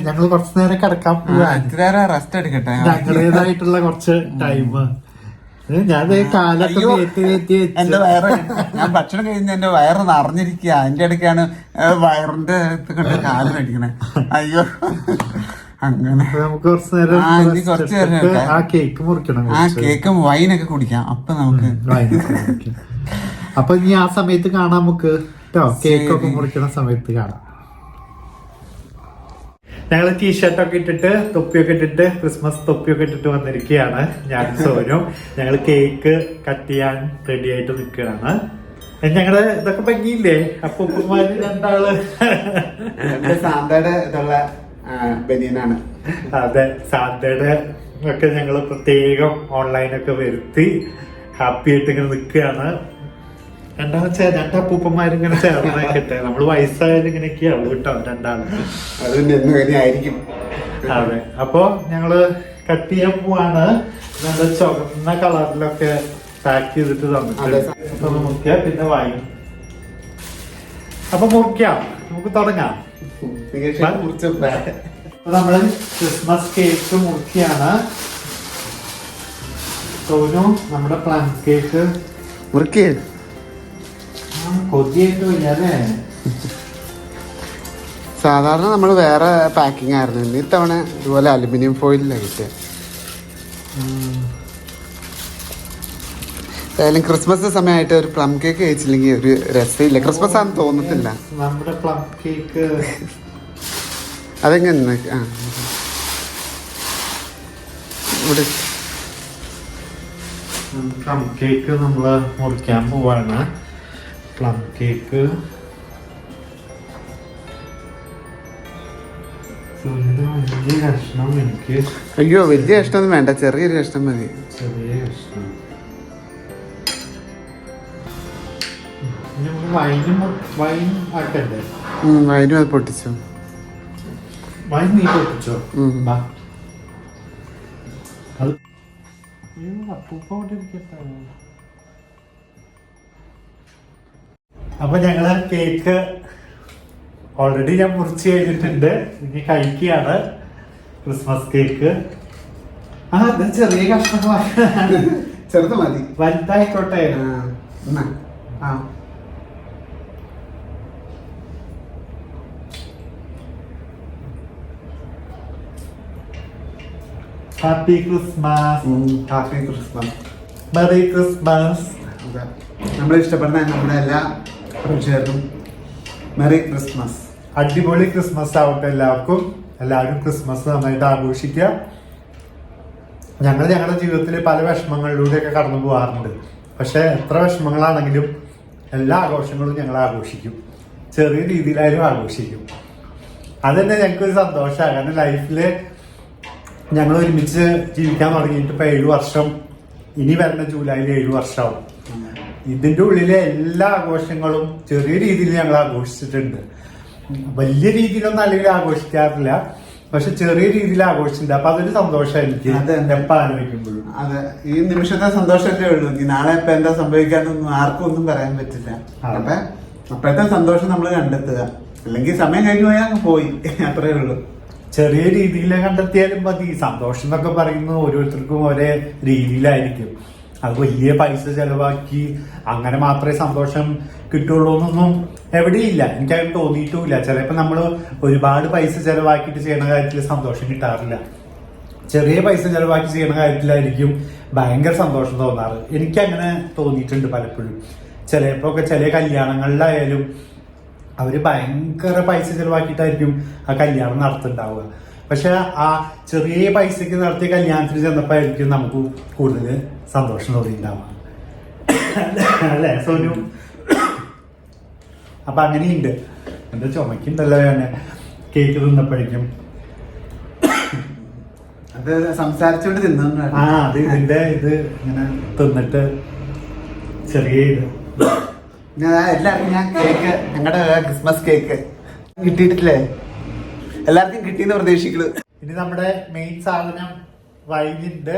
ഞങ്ങൾ കുറച്ചു നേരം കിടക്കാൻ പോവാ, റെസ്റ്റ് എടുക്കട്ടെ. ഞങ്ങളുടേതായിട്ടുള്ള കുറച്ച് ടൈം. ഞാൻ കാലൊക്കെ എന്റെ വയറ്, ഞാൻ ഭക്ഷണം കഴിഞ്ഞ എന്റെ വയറ് നിറഞ്ഞിരിക്കുക. അതിന്റെ ഇടയ്ക്കാണ് വയറിന്റെ കൊണ്ട് കാല് മേടിക്കണേ. അയ്യോ, അങ്ങനെ നമുക്ക് കുറച്ചു നേരം ആ കേക്ക് മുറിക്കണം. ആ കേക്കും വൈനൊക്കെ കുടിക്കാം. അപ്പൊ നമുക്ക് അപ്പൊ ഇനി ആ സമയത്ത് കാണാം നമുക്ക് കേട്ടോ. കേക്കൊക്കെ മുറിക്കണ സമയത്ത് കാണാം. ഞങ്ങൾ ടീഷർട്ടൊക്കെ ഇട്ടിട്ട് തൊപ്പിയൊക്കെ ഇട്ടിട്ട് ക്രിസ്മസ് തൊപ്പിയൊക്കെ ഇട്ടിട്ട് വന്നിരിക്കുകയാണ് ഞാൻ സോനും. ഞങ്ങൾ കേക്ക് കട്ട് ചെയ്യാൻ റെഡി ആയിട്ട് നിൽക്കുകയാണ്. ഞങ്ങള് ഇതൊക്കെ ഭംഗിയില്ലേ. അപ്പൊ ഉപ്പുമാര് 2 സാന്തയുടെ ഇതുള്ള ബനിയനാണ്. അതെ, സാന്തയുടെ ഒക്കെ ഞങ്ങള് പ്രത്യേകം ഓൺലൈനൊക്കെ വരുത്തി ഹാപ്പി ആയിട്ട് ഇങ്ങനെ നിൽക്കുകയാണ്. 2 അപ്പൂപ്പന്മാരിങ്ങനെ ചേർന്നേക്കട്ടെ. നമ്മള് വയസ്സായാലും ഇങ്ങനെയൊക്കെയാവും കേട്ടോ 2 ആയിരിക്കും. അതെ, അപ്പൊ ഞങ്ങള് കട്ട് ചെയ്യാൻ പോവാണ്. നല്ല ചുവന്ന കളറിലൊക്കെ പാക്ക് ചെയ്തിട്ട് തന്നിട്ടുണ്ട്. അപ്പൊ മുറിക്കുക, പിന്നെ വാങ്ങി. അപ്പൊ മുറിക്കാം, നമുക്ക് തുടങ്ങാം. നമ്മള് ക്രിസ്മസ് കേക്ക് മുറിക്കുകയാണ്. സോനു നമ്മുടെ പ്ലം കേക്ക് മുറിക്കേ. കൊതിയായിട്ടില്ല അല്ലേ. സാധാരണ നമ്മൾ വേറെ പാക്കിംഗ് ആയിരുന്നു. ഇത്തവണ ഇതുപോലെ അലുമിനിയം ഫോയിലായിട്ട്. ഏതായാലും ക്രിസ്മസ് സമയമായിട്ട് ഒരു പ്ലം കേക്ക് കഴിച്ചില്ലെങ്കിൽ ഒരു രസമില്ല. ക്രിസ്മസ് ആണെന്ന് തോന്നത്തില്ല. നമ്മുടെ പ്ലം കേക്ക് അതെങ്ങനെ പ്ലം കേക്ക് നമ്മള് മുറിക്കാൻ പോവാണ്. പ്ലം കേക്ക് വലിയ കഷ്ണം എനിക്ക്. അയ്യോ, വലിയ കഷ്ണമൊന്നും വേണ്ട, ചെറിയൊരു കഷ്ണം മതി. ചെറിയ കഷ്ണം. വൈൻ ആക്കണ്ടേ? വൈനും അത് പൊട്ടിച്ചു. വൈൻ നീ പൊട്ടിച്ചോ? അപ്പൊ ഞങ്ങള് കേക്ക് ഓൾറെഡി ഞാൻ മുറിച്ച് കഴിഞ്ഞിട്ടുണ്ട്. ഇനി കഴിക്കുകയാണ് ക്രിസ്മസ് കേക്ക്. ചെറിയ കഷ്ണങ്ങളാണ്. ചെറുത് മതി, വലുതായിക്കോട്ടെ. എന്നാ ആ happy Christmas. Happy Christmas. Merry Christmas. നമ്മൾ ഇഷ്ടപ്പെടുന്ന നമ്മുടെ എല്ലാ പ്രേക്ഷകർക്കും മെറി ക്രിസ്മസ്. അടിപൊളി ക്രിസ്മസ് ആവട്ടെ എല്ലാവർക്കും. എല്ലാവരും ക്രിസ്മസ് നന്നായിട്ട് ആഘോഷിക്കുക. ഞങ്ങളുടെ ജീവിതത്തിൽ പല വിഷമങ്ങളിലൂടെയൊക്കെ കടന്നു പോകാറുണ്ട്. പക്ഷെ എത്ര വിഷമങ്ങളാണെങ്കിലും എല്ലാ ആഘോഷങ്ങളും ഞങ്ങൾ ആഘോഷിക്കും. ചെറിയ രീതിയിലായാലും ആഘോഷിക്കും. അതന്നെ ഞങ്ങൾക്കൊരു സന്തോഷമാണ്. കാരണം ലൈഫിൽ ഞങ്ങൾ ഒരുമിച്ച് ജീവിക്കാൻ തുടങ്ങിയിട്ട് ഇപ്പൊ 7 വർഷം, ഇനി വരുന്ന ജൂലൈയിൽ 7 വർഷമാവും. ഇതിന്റെ ഉള്ളിലെ എല്ലാ ആഘോഷങ്ങളും ചെറിയ രീതിയിൽ ഞങ്ങൾ ആഘോഷിച്ചിട്ടുണ്ട്. വലിയ രീതിയിലൊന്നും അല്ലെങ്കിൽ ആഘോഷിക്കാറില്ല, പക്ഷെ ചെറിയ രീതിയിൽ ആഘോഷിച്ചിട്ടുണ്ട്. അപ്പൊ അതൊരു സന്തോഷം എനിക്ക് എപ്പോ ആലോചിക്കുമ്പോഴും. അതെ, ഈ നിമിഷത്തെ സന്തോഷമൊക്കെ ഉള്ളൂ. ഇനി നാളെ ഇപ്പൊ എന്താ സംഭവിക്കാനൊന്നും ആർക്കും ഒന്നും പറയാൻ പറ്റില്ല. അപ്പൊ അപ്പോഴത്തെ സന്തോഷം നമ്മൾ കണ്ടെത്തുക, അല്ലെങ്കിൽ സമയം കഴിഞ്ഞു പോയാൽ പോയി, അത്രേ ഉള്ളൂ. ചെറിയ രീതിയിൽ കണ്ടെത്തിയാലും മതി. സന്തോഷം എന്നൊക്കെ പറയുന്നത് ഓരോരുത്തർക്കും ഒരേ രീതിയിലായിരിക്കും. അത് വലിയ പൈസ ചെലവാക്കി അങ്ങനെ മാത്രമേ സന്തോഷം കിട്ടുള്ളൂ എന്നൊന്നും എവിടെയില്ല. എനിക്കത് തോന്നിയിട്ടുമില്ല. ചിലപ്പോൾ നമ്മൾ ഒരുപാട് പൈസ ചെലവാക്കിയിട്ട് ചെയ്യുന്ന കാര്യത്തിൽ സന്തോഷം കിട്ടാറില്ല. ചെറിയ പൈസ ചെലവാക്കി ചെയ്യുന്ന കാര്യത്തിലായിരിക്കും ഭയങ്കര സന്തോഷം തോന്നാറ്. എനിക്കങ്ങനെ തോന്നിയിട്ടുണ്ട് പലപ്പോഴും. ചിലപ്പോ ഒക്കെ ചില കല്യാണങ്ങളിലായാലും അവര് ഭയങ്കര പൈസ ചെലവാക്കിയിട്ടായിരിക്കും ആ കല്യാണം നടത്തുന്നുണ്ടാവുക. പക്ഷെ ആ ചെറിയ പൈസക്ക് നടത്തിയ കല്യാണത്തിന് ചെന്നപ്പോഴായിരിക്കും നമുക്ക് കൂടുതൽ സന്തോഷം തോന്നിയിട്ടുണ്ടാവുക. അല്ലേ സോനു? അപ്പൊ അങ്ങനെയുണ്ട്. എന്താ ചുമക്കുണ്ടല്ലോ ഞാൻ കേക്ക് തിന്നപ്പോഴേക്കും. അത് സംസാരിച്ചോണ്ട് തിന്നു. അത് ഇതിന്റെ ഇത് ഇങ്ങനെ തിന്നിട്ട് ചെറിയ ഇത് എല്ലാവർക്കും ഞാൻ കേക്ക്, ഞങ്ങളുടെ ക്രിസ്മസ് കേക്ക് കിട്ടിയിട്ടില്ലേ? എല്ലാവർക്കും കിട്ടിയെന്ന് പ്രതീക്ഷിക്കുന്നു. ഇനി നമ്മുടെ മെയിൻ സാധനം വൈനുണ്ട്.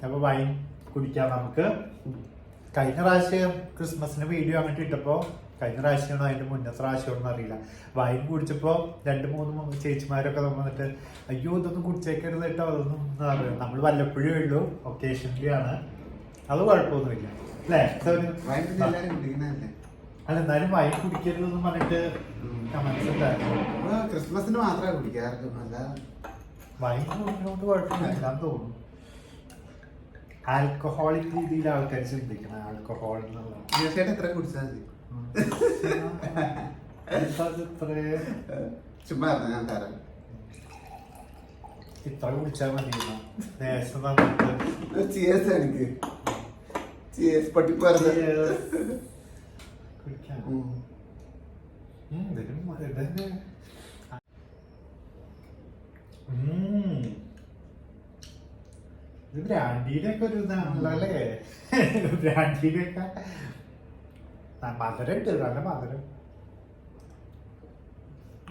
അപ്പൊ വൈൻ കുടിക്കാം നമുക്ക്. കഴിഞ്ഞ പ്രാവശ്യം ക്രിസ്മസിന് വീഡിയോ അങ്ങോട്ട് ഇട്ടപ്പോ, കഴിഞ്ഞ പ്രാവശ്യമാണോ അതിന്റെ മുന്നത്തെ പ്രാവശ്യമാണെന്ന് അറിയില്ല, വൈൻ കുടിച്ചപ്പോ 2-3 ചേച്ചിമാരൊക്കെ വന്നിട്ട് അയ്യോ ഇതൊന്നും കുടിച്ചേക്കരുത് കേട്ടോ, അതൊന്നും അറിയാം. നമ്മൾ വല്ലപ്പോഴേ ഉള്ളൂ, ഒക്കേഷനിലി ആണ്. അത് കുഴപ്പമൊന്നുമില്ല അല്ലേ? അല്ല എന്നാലും വൈൻ കുടിക്കരുതെന്ന് പറഞ്ഞിട്ട് കമന്റ്സ് ഉണ്ടായിരുന്നു. ക്രിസ്മസിന് മാത്രമേ കുടിക്കാറുള്ളൂ, അല്ല വൈൻ കുടിക്കുന്നതുകൊണ്ട് കുഴപ്പമില്ലാന്ന് തോന്നുന്നു. ആൽക്കഹോളിക് രീതിയിൽ ആൾക്കാർ ചിന്തിക്കണം. ആൽക്കഹോൾ എന്നുള്ള തീർച്ചയായിട്ടും എത്ര കുടിച്ചാൽ ചുമ്മാ ഞാൻ തരാം. ഇത്ര കുടിച്ചാൽ മതി. എനിക്ക് പൊട്ടിപ്പോയത് ഇത് ബ്രാൻഡിയുടെ ഒക്കെ ഒരു ഇതാണല്ലോ അല്ലേ? ബ്രാൻഡിയുടെ ഒക്കെ മധുരം ഉണ്ട്, നല്ല മധുരം.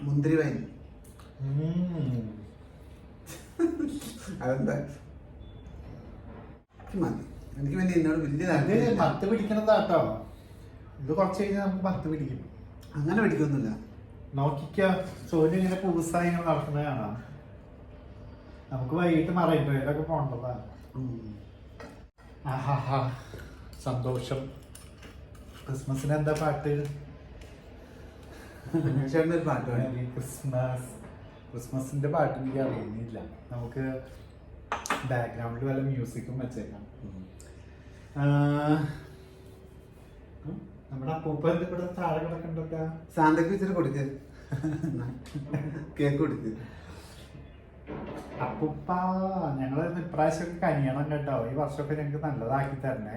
മുന്തിരി വൈൻ അതെന്താ മതി. എനിക്ക് വേണ്ടി എന്നോട് വലിയ മത്ത് പിടിക്കണതാട്ടോ. ഇത് കുറച്ച് കഴിഞ്ഞാൽ നമുക്ക് മത്ത് പിടിക്കും. അങ്ങനെ പിടിക്കൊന്നുമില്ല. നോക്കിക്ക, സോനു ഇങ്ങനെ പൂസായി ഇങ്ങനെ നടക്കുന്നത് കാണാം. നമുക്ക് വൈകിട്ട് മറയിട്ടൊക്കെ പോണ്ടതാ. ആഹാ സന്തോഷം. ക്രിസ്മസിന് എന്താ പാട്ട്? ഒരു പാട്ട് ക്രിസ്മസ്. ക്രിസ്മസിന്റെ പാട്ട് എനിക്ക് അറിയുന്നില്ല. നമുക്ക് ബാക്ക്ഗ്രൗണ്ടിൽ വല്ല മ്യൂസിക്കും വെച്ചേക്കാം. നമ്മുടെ അപ്പൂപ്പ ഇവിടെ താഴെ കിടക്കണ്ടൊക്കെ. സാന്തക്ക് വെച്ചിട്ട് കൊടുക്ക, കേക്ക് കൊടുക്ക. അപ്പൂപ്പ ഞങ്ങള് ഇപ്രാവശ്യമൊക്കെ കനിയണം കേട്ടോ. ഈ വർഷമൊക്കെ ഞങ്ങക്ക് നല്ലതാക്കി തരണേ.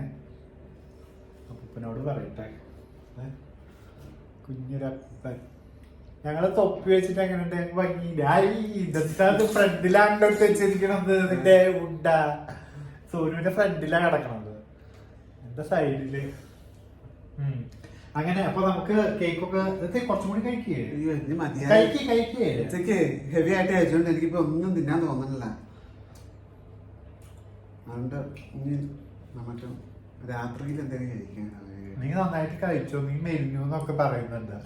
അപ്പൂപ്പനോട് പറയട്ടെ. കുഞ്ഞൊരപ്പൻ. ഞങ്ങള് തൊപ്പി വെച്ചിട്ട് എങ്ങനെയുണ്ട്? ഭംഗിയില്ല. ഇതൊക്കെ ഫ്രണ്ടിലാണ്ടോ വെച്ചിരിക്കണത്. ഇതിന്റെ ഉണ്ട സോനുവിന്റെ ഫ്രണ്ടിലാ കിടക്കണത്, എന്റെ സൈഡില്. അങ്ങനെ അപ്പൊ നമുക്ക് കേക്കൊക്കെ കുറച്ചും കൂടി കഴിക്കേ. ഉച്ചക്ക് ഹെവി ആയിട്ട് കഴിച്ചോണ്ട് എനിക്കിപ്പോ ഒന്നും തിന്നാൻ തോന്നണില്ല. അതുകൊണ്ട് നമുക്ക് രാത്രിയിൽ എന്തെങ്കിലും കഴിക്കാൻ. നീ നന്നായിട്ട് കഴിച്ചോ, നീ മെലിഞ്ഞു എന്നൊക്കെ പറയുന്നുണ്ട്.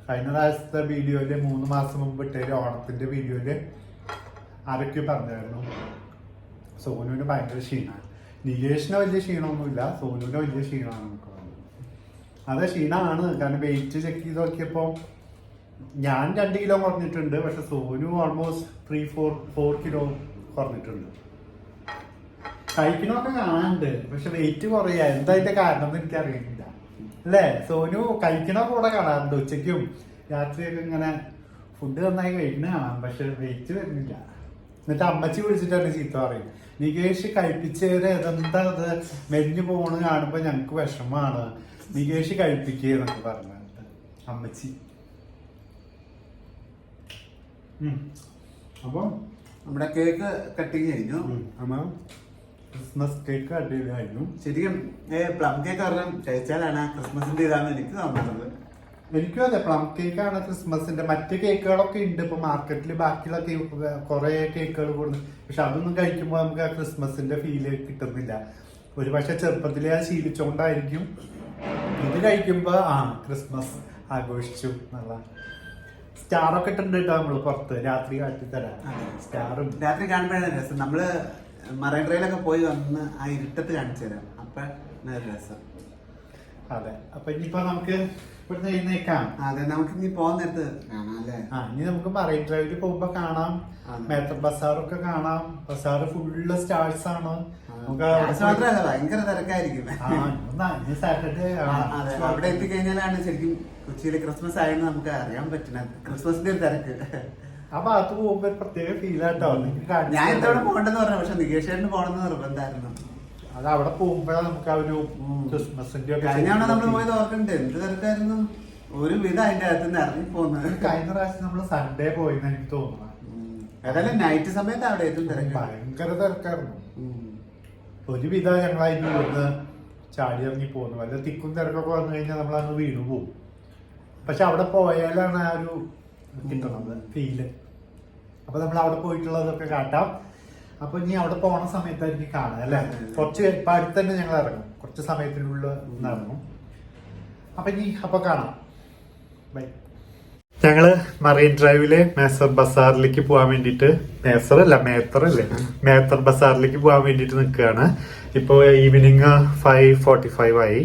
കഴിഞ്ഞ പ്രാവശ്യത്തെ വീഡിയോയില് 3 മാസം മുമ്പ് ഇട്ടൊരു ഓണത്തിന്റെ വീഡിയോയില് ആരൊക്കെ പറഞ്ഞായിരുന്നു സോനുവിന് ഭയങ്കര ക്ഷീണമാണ്. നികേഷിന് വലിയ ക്ഷീണമൊന്നുമില്ല, സോനുവിന് വലിയ ക്ഷീണമാണ് നമുക്ക് പറഞ്ഞത്. അതെ, ക്ഷീണമാണ്. കാരണം വെയിറ്റ് ചെക്ക് ചെയ്ത് നോക്കിയപ്പോൾ ഞാൻ 2 കിലോ കുറഞ്ഞിട്ടുണ്ട്. പക്ഷെ സോനു ഓൾമോസ്റ്റ് 3-4 കിലോ കുറഞ്ഞിട്ടുണ്ട്. കഴിക്കണമൊക്കെ കാണാനുണ്ട്, പക്ഷെ വെയിറ്റ് കുറയാ. എന്താ അതിന്റെ കാരണം എന്ന് എനിക്ക് അറിയുന്നില്ല. അല്ലേ സോനു? കഴിക്കണൊക്കെ കൂടെ കാണാറുണ്ട്, ഉച്ചയ്ക്കും രാത്രിയൊക്കെ ഇങ്ങനെ ഫുഡ് നന്നായി കഴിക്കുന്ന കാണാം, പക്ഷെ വെയിറ്റ് വരുന്നില്ല. എന്നിട്ട് അമ്മച്ചി വിളിച്ചിട്ടാണ് ചീത്ത പറയും, നികേഷ് കഴിപ്പിച്ചവരെ ഇതെന്താ അത് മെലിഞ്ഞു പോണ് കാണുമ്പോ ഞങ്ങക്ക് വിഷമാണ്, നികേഷ് കഴിപ്പിക്കുന്നൊക്കെ പറഞ്ഞിട്ട് അമ്മച്ചി. അപ്പൊ നമ്മുടെ കേക്ക് കട്ടിങ് കഴിഞ്ഞു. അമ്മ ക്രിസ്മസ് കേക്ക് അടിപൊളിയായിരുന്നു. ശരിക്കും പ്ലം കേക്ക് പറഞ്ഞാൽ കഴിച്ചാലാണ് ക്രിസ്മസിന്റെ ഇതാണ് എനിക്ക് തോന്നുന്നത്. എനിക്കും അതെ, പ്ലം കേക്കാണ് ക്രിസ്മസിന്റെ. മറ്റു കേക്കുകളൊക്കെ ഉണ്ട് ഇപ്പൊ മാർക്കറ്റിൽ, ബാക്കിയുള്ള കുറെ കേക്കുകൾ കൂടുന്നു. പക്ഷെ അതൊന്നും കഴിക്കുമ്പോൾ നമുക്ക് ആ ക്രിസ്മസിന്റെ ഫീല് കിട്ടുന്നില്ല. ഒരു പക്ഷെ ചെറുപ്പത്തിലെ അത് ശീലിച്ചോണ്ടായിരിക്കും ഇത് കഴിക്കുമ്പോ ക്രിസ്മസ് ആഘോഷിച്ചു എന്നുള്ള. സ്റ്റാറൊക്കെ ഇട്ടുണ്ട് കേട്ടോ നമ്മള് പുറത്ത്, രാത്രി കാട്ടിത്തരാം സ്റ്റാറും. രാത്രി കാണുമ്പോഴാണ് രസം. നമ്മള് മറൈൻ ഡ്രൈവിലൊക്കെ പോയി വന്ന് ആ ഇരുട്ടത്ത് കാണിച്ചു തരാം, അപ്പൊ രസം. അതെ, അപ്പൊ ഇനിയിപ്പോ നമുക്ക് ഇവിടുന്ന് എഴുന്നേക്കാം. അതെ, നമുക്ക് ഇനി പോകുന്ന നേരത്ത് കാണാം അല്ലേ? ഇനി നമുക്ക് മറൈൻ ഡ്രൈവില് പോകുമ്പോ കാണാം. മേത്തർ ബസാറൊക്കെ കാണാം. ബസാറ് ഫുള്ള് സ്റ്റാർസ് ആണ്. മാത്രല്ല ഭയങ്കര തിരക്കായിരിക്കും. സാറ്റർഡേ അതെ, അവിടെ എത്തിക്കഴിഞ്ഞാലാണ് ശരിക്കും കൊച്ചിയിലെ ക്രിസ്മസ് ആയെന്ന് നമുക്ക് അറിയാൻ പറ്റുന്നത്. ക്രിസ്മസിന്റെ ഒരു തിരക്ക് ആ ഭാഗത്ത് പോകുമ്പോ പ്രത്യേക ഫീലാട്ടോ. ഞാൻ ഇതവിടെ പോകണ്ടെന്ന് പറഞ്ഞു, പക്ഷെ നികേഷേട്ടന് പോകണമെന്ന് നിർബന്ധമായിരുന്നു. അത് അവിടെ പോകുമ്പോഴാണ് നമുക്ക് ആ ഒരു ക്രിസ്മസിന്റെ കഴിഞ്ഞാണ് നമ്മൾ പോയത് ഓർക്കണ്ടേ, എന്ത് തിരക്കായിരുന്നു. ഒരു വിധം അതിന്റെ അകത്ത് നിന്ന് ഇറങ്ങി പോകുന്നത്. കഴിഞ്ഞ പ്രാവശ്യം നമ്മള് സൺഡേ പോയെന്ന് എനിക്ക് തോന്നുന്നു. ഏതായാലും നൈറ്റ് സമയത്ത് അവിടെ ഏറ്റവും തിരക്ക്, ഭയങ്കര തിരക്കായിരുന്നു. ഒരുവിധം ഞങ്ങൾ അതിന് ഇവിടുന്ന് ചാടി ഇറങ്ങി പോകുന്നു. വല്ല തിക്കും തിരക്കൊക്കെ വന്നു കഴിഞ്ഞാൽ നമ്മൾ അങ്ങ് വീണു പോകും. പക്ഷെ അവിടെ പോയാലാണ് ആ ഒരു കിട്ടണത് ഫീല്. അപ്പൊ നമ്മൾ അവിടെ പോയിട്ടുള്ളതൊക്കെ കാട്ടാം. അപ്പൊ ഇനി അവിടെ പോണ സമയത്തായിരിക്കും കാണാം അല്ലെ? കുറച്ച് ഇപ്പൊ അടുത്ത് തന്നെ ഞങ്ങൾ ഇറങ്ങും, കുറച്ച് സമയത്തിനുള്ളിൽ ഇറങ്ങും. അപ്പൊ കാണാം. ബൈ. ഞങ്ങള് മറൈൻ ഡ്രൈവില് മേസർ ബസാറിലേക്ക് പോകാൻ വേണ്ടിട്ട്, മേത്തർ ബസാറിലേക്ക് പോകാൻ വേണ്ടിട്ട് നിൽക്കുകയാണ്. ഇപ്പൊ ഈവനിങ് 5:45 ആയി.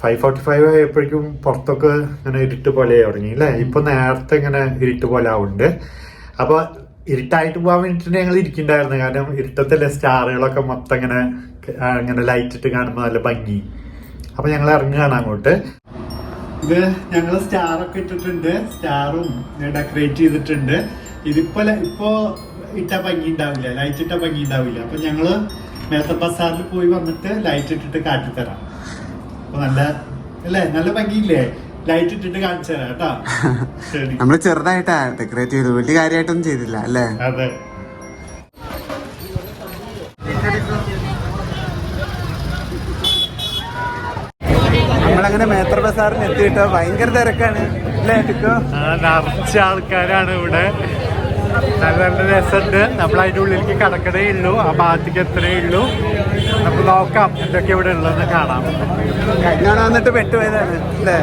5:45 ആയപ്പോഴേക്കും പുറത്തൊക്കെ ഇങ്ങനെ ഇരുട്ട് പോലെ തുടങ്ങി അല്ലെ? ഇപ്പൊ നേരത്തെ ഇങ്ങനെ ഇരുട്ട് പോലെ ആവുന്നുണ്ട്. അപ്പൊ ഇരുട്ടായിട്ട് പോകാൻ വേണ്ടിട്ട് ഞങ്ങൾ ഇരിക്കണ്ടായിരുന്നു. കാരണം ഇരുട്ടത്തിലെ സ്റ്റാറുകളൊക്കെ മൊത്തം ഇങ്ങനെ ലൈറ്റ് ഇട്ട് കാണുമ്പോൾ നല്ല ഭംഗി. അപ്പൊ ഞങ്ങൾ ഇറങ്ങുകയാണ് അങ്ങോട്ട്. ഇത് ഞങ്ങള് സ്റ്റാറൊക്കെ ഇട്ടിട്ടുണ്ട്, സ്റ്റാറും ഡെക്കറേറ്റ് ചെയ്തിട്ടുണ്ട്. ഇപ്പൊ ഇട്ട ഭംഗി ഉണ്ടാവില്ല, ലൈറ്റ് ഇട്ട ഭംഗി ഉണ്ടാവില്ല. അപ്പൊ ഞങ്ങള് മേത്തർ ബസാറിൽ പോയി വന്നിട്ട് ലൈറ്റ് ഇട്ടിട്ട് കാട്ടിത്തരാം. അപ്പൊ നല്ല ഭംഗിയില്ലേ? ലൈറ്റ് ഇട്ടിട്ട് കാണിച്ചു തരാം കേട്ടോ. നമ്മള് ചെറുതായിട്ടാ ഡെക്കറേറ്റ് ചെയ്തു, വലിയ കാര്യമായിട്ടൊന്നും ചെയ്തില്ല അല്ലേ? അതെ. നമ്മളങ്ങനെ മേത്തർ ബസാറിൽ എത്തിയിട്ടോ. ഭയങ്കര തിരക്കാണ് അല്ലേ? നിറച്ച ആൾക്കാരാണ് ഇവിടെ. നല്ല രസമുണ്ട്. നമ്മൾ അതിൻ്റെ ഉള്ളിലേക്ക് കടക്കണേ ഉള്ളൂ, ആ ഭാഗത്തേക്ക് എത്തണേ ഉള്ളൂ. നമുക്ക് നോക്കാം എന്തൊക്കെ ഇവിടെ ഉള്ളതെന്ന് കാണാം. കഴിഞ്ഞാണ് വന്നിട്ട് പെട്ടുപോയതാണ് അല്ലേ?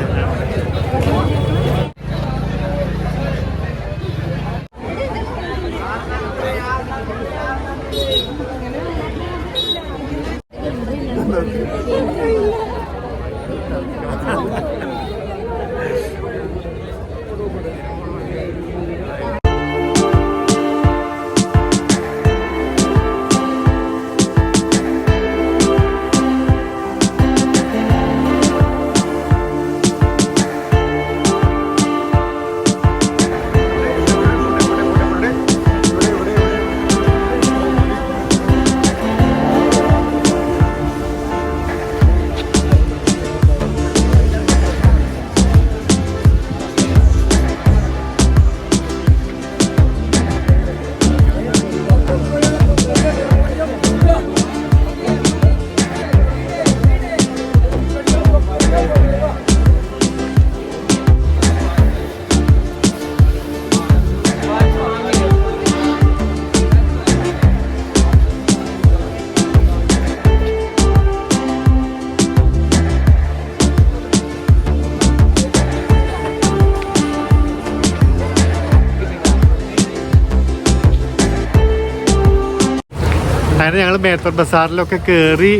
അങ്ങനെ ഞങ്ങൾ മേത്തർ ബസാറിലൊക്കെ കയറി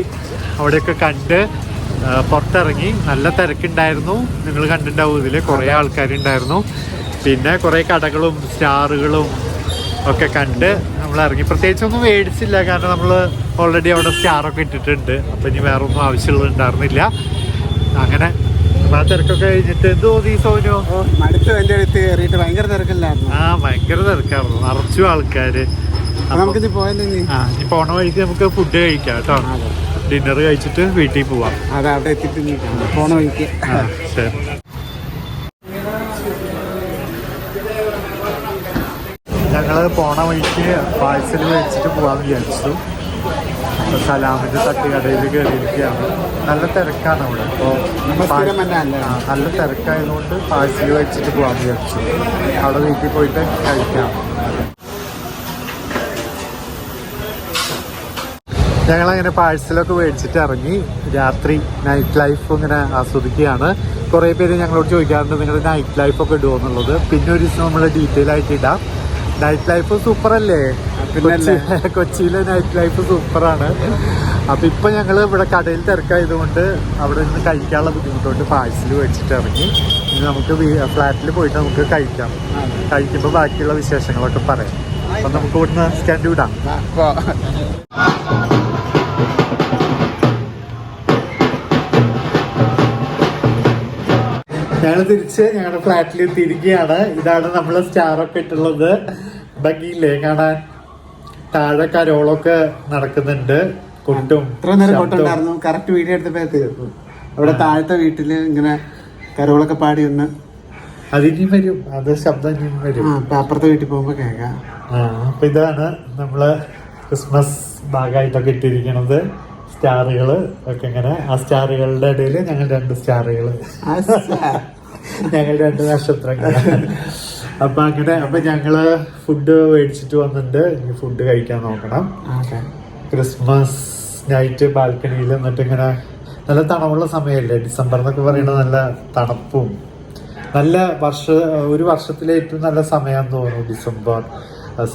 അവിടെയൊക്കെ കണ്ട് പുറത്തിറങ്ങി. നല്ല തിരക്കുണ്ടായിരുന്നു, നിങ്ങൾ കണ്ടിട്ടുണ്ടാവും. ഇതിൽ കുറേ ആൾക്കാരുണ്ടായിരുന്നു. പിന്നെ കുറേ കടകളും സ്റ്റാറുകളും ഒക്കെ കണ്ട് നമ്മൾ ഇറങ്ങി. പ്രത്യേകിച്ചൊന്നും മേടിച്ചില്ല, കാരണം നമ്മൾ ഓൾറെഡി അവിടെ സ്റ്റാറൊക്കെ ഇട്ടിട്ടുണ്ട്. അപ്പം ഇനി വേറെ ഒന്നും ആവശ്യമുണ്ടായിരുന്നില്ല. അങ്ങനെ ആ തിരക്കൊക്കെ കഴിഞ്ഞിട്ട് എന്ത് തോന്നി സോനു? അടുത്ത് വലിയ അടുത്ത് കയറിയിട്ട് ഭയങ്കര തിരക്കില്ലായിരുന്നു. ഭയങ്കര തിരക്കായിരുന്നു, നിറച്ചു ആൾക്കാര്. നമുക്കിത് പോയല്ലേ നീ? ഇനി പോണ വഴിക്ക് നമുക്ക് ഫുഡ് കഴിക്കാം കേട്ടോ. ഡിന്നർ കഴിച്ചിട്ട് വീട്ടിൽ പോവാം. അതെ, അവിടെ എത്തിയിട്ട് പോണ വഴിക്ക്. ശരി. ഞങ്ങൾ പോണ വഴിക്ക് പാഴ്സൽ മേടിച്ചിട്ട് പോകാമെന്ന് വിചാരിച്ചു. സലാമിൻ്റെ തട്ടുകടയിൽ കയറിയിരിക്കുകയാണ്. നല്ല തിരക്കാണ് അവിടെ. അപ്പോൾ നല്ല തിരക്കായതുകൊണ്ട് പാഴ്സൽ മേടിച്ചിട്ട് പോകാമെന്ന് വിചാരിച്ചു. അവിടെ വീട്ടിൽ പോയിട്ട് കഴിക്കാം. ഞങ്ങളങ്ങനെ പാഴ്സലൊക്കെ മേടിച്ചിട്ട് ഇറങ്ങി. രാത്രി നൈറ്റ് ലൈഫ് ഇങ്ങനെ ആസ്വദിക്കുകയാണ്. കുറേ പേര് ഞങ്ങളോട് ചോദിക്കാറുണ്ട് നിങ്ങളുടെ നൈറ്റ് ലൈഫൊക്കെ ഇടുമോ എന്നുള്ളത്. പിന്നെ ഒരു ദിവസം നമ്മൾ ഡീറ്റെയിൽ ആയിട്ട് ഇടാം. നൈറ്റ് ലൈഫ് സൂപ്പറല്ലേ? കൊച്ചിയിലെ നൈറ്റ് ലൈഫ് സൂപ്പറാണ്. അപ്പം ഇപ്പം ഞങ്ങൾ ഇവിടെ കടയിൽ തിരക്കായതുകൊണ്ട് അവിടെ നിന്ന് കഴിക്കാനുള്ള ബുദ്ധിമുട്ടുകൊണ്ട് പാഴ്സൽ മേടിച്ചിട്ട് ഇറങ്ങി. ഇനി നമുക്ക് ഫ്ലാറ്റിൽ പോയിട്ട് നമുക്ക് കഴിക്കാം. കഴിക്കുമ്പോൾ ബാക്കിയുള്ള വിശേഷങ്ങളൊക്കെ പറയാം. അപ്പം നമുക്ക് ഇവിടുന്ന് സ്റ്റാൻഡ് വിടാം. ഞങ്ങൾ തിരിച്ച് ഞങ്ങളുടെ ഫ്ലാറ്റിൽ എത്തിയിരിക്കുകയാണ്. ഇതാണ് നമ്മൾ സ്റ്റാറൊക്കെ ഇട്ടുള്ളത്. ഭംഗിയില്ലേ കാണാൻ? താഴെ കരോളൊക്കെ നടക്കുന്നുണ്ട്. കൊട്ടും ഇത്ര നേരം കൊട്ടുണ്ടായിരുന്നു. കറക്റ്റ് വീഡിയോ എടുത്തപ്പോ അവിടെ താഴത്തെ വീട്ടില് ഇങ്ങനെ കരോളൊക്കെ പാടി ഒന്ന് അതിനും വരും. അത് ശബ്ദം ഇനിയും വരും. അപ്പുറത്തെ വീട്ടിൽ പോകുമ്പോ കേൾക്കാം. അപ്പൊ ഇതാണ് നമ്മള് ക്രിസ്മസ് ഭാഗമായിട്ടൊക്കെ ഇട്ടിരിക്കണത്. സ്റ്റാറുകള് ഒക്കെ ഇങ്ങനെ. ആ സ്റ്റാറുകളുടെ ഇടയിൽ ഞങ്ങൾ 2 സ്റ്റാറുകള്, ഞങ്ങൾ 2 നക്ഷത്രങ്ങൾ. അപ്പൊ അങ്ങനെ. അപ്പൊ ഞങ്ങള് ഫുഡ് മേടിച്ചിട്ട് വന്നിട്ടുണ്ട്. ഇനി ഫുഡ് കഴിക്കാൻ നോക്കണം. ക്രിസ്മസ് നൈറ്റ് ബാൽക്കണിയിൽ എന്നിട്ട് ഇങ്ങനെ നല്ല തണുപ്പുള്ള സമയമല്ലേ ഡിസംബർ എന്നൊക്കെ പറയുന്നത്. നല്ല തണുപ്പും നല്ല ഒരു വർഷത്തിലെ ഏറ്റവും നല്ല സമയമാണെന്ന് തോന്നുന്നു ഡിസംബർ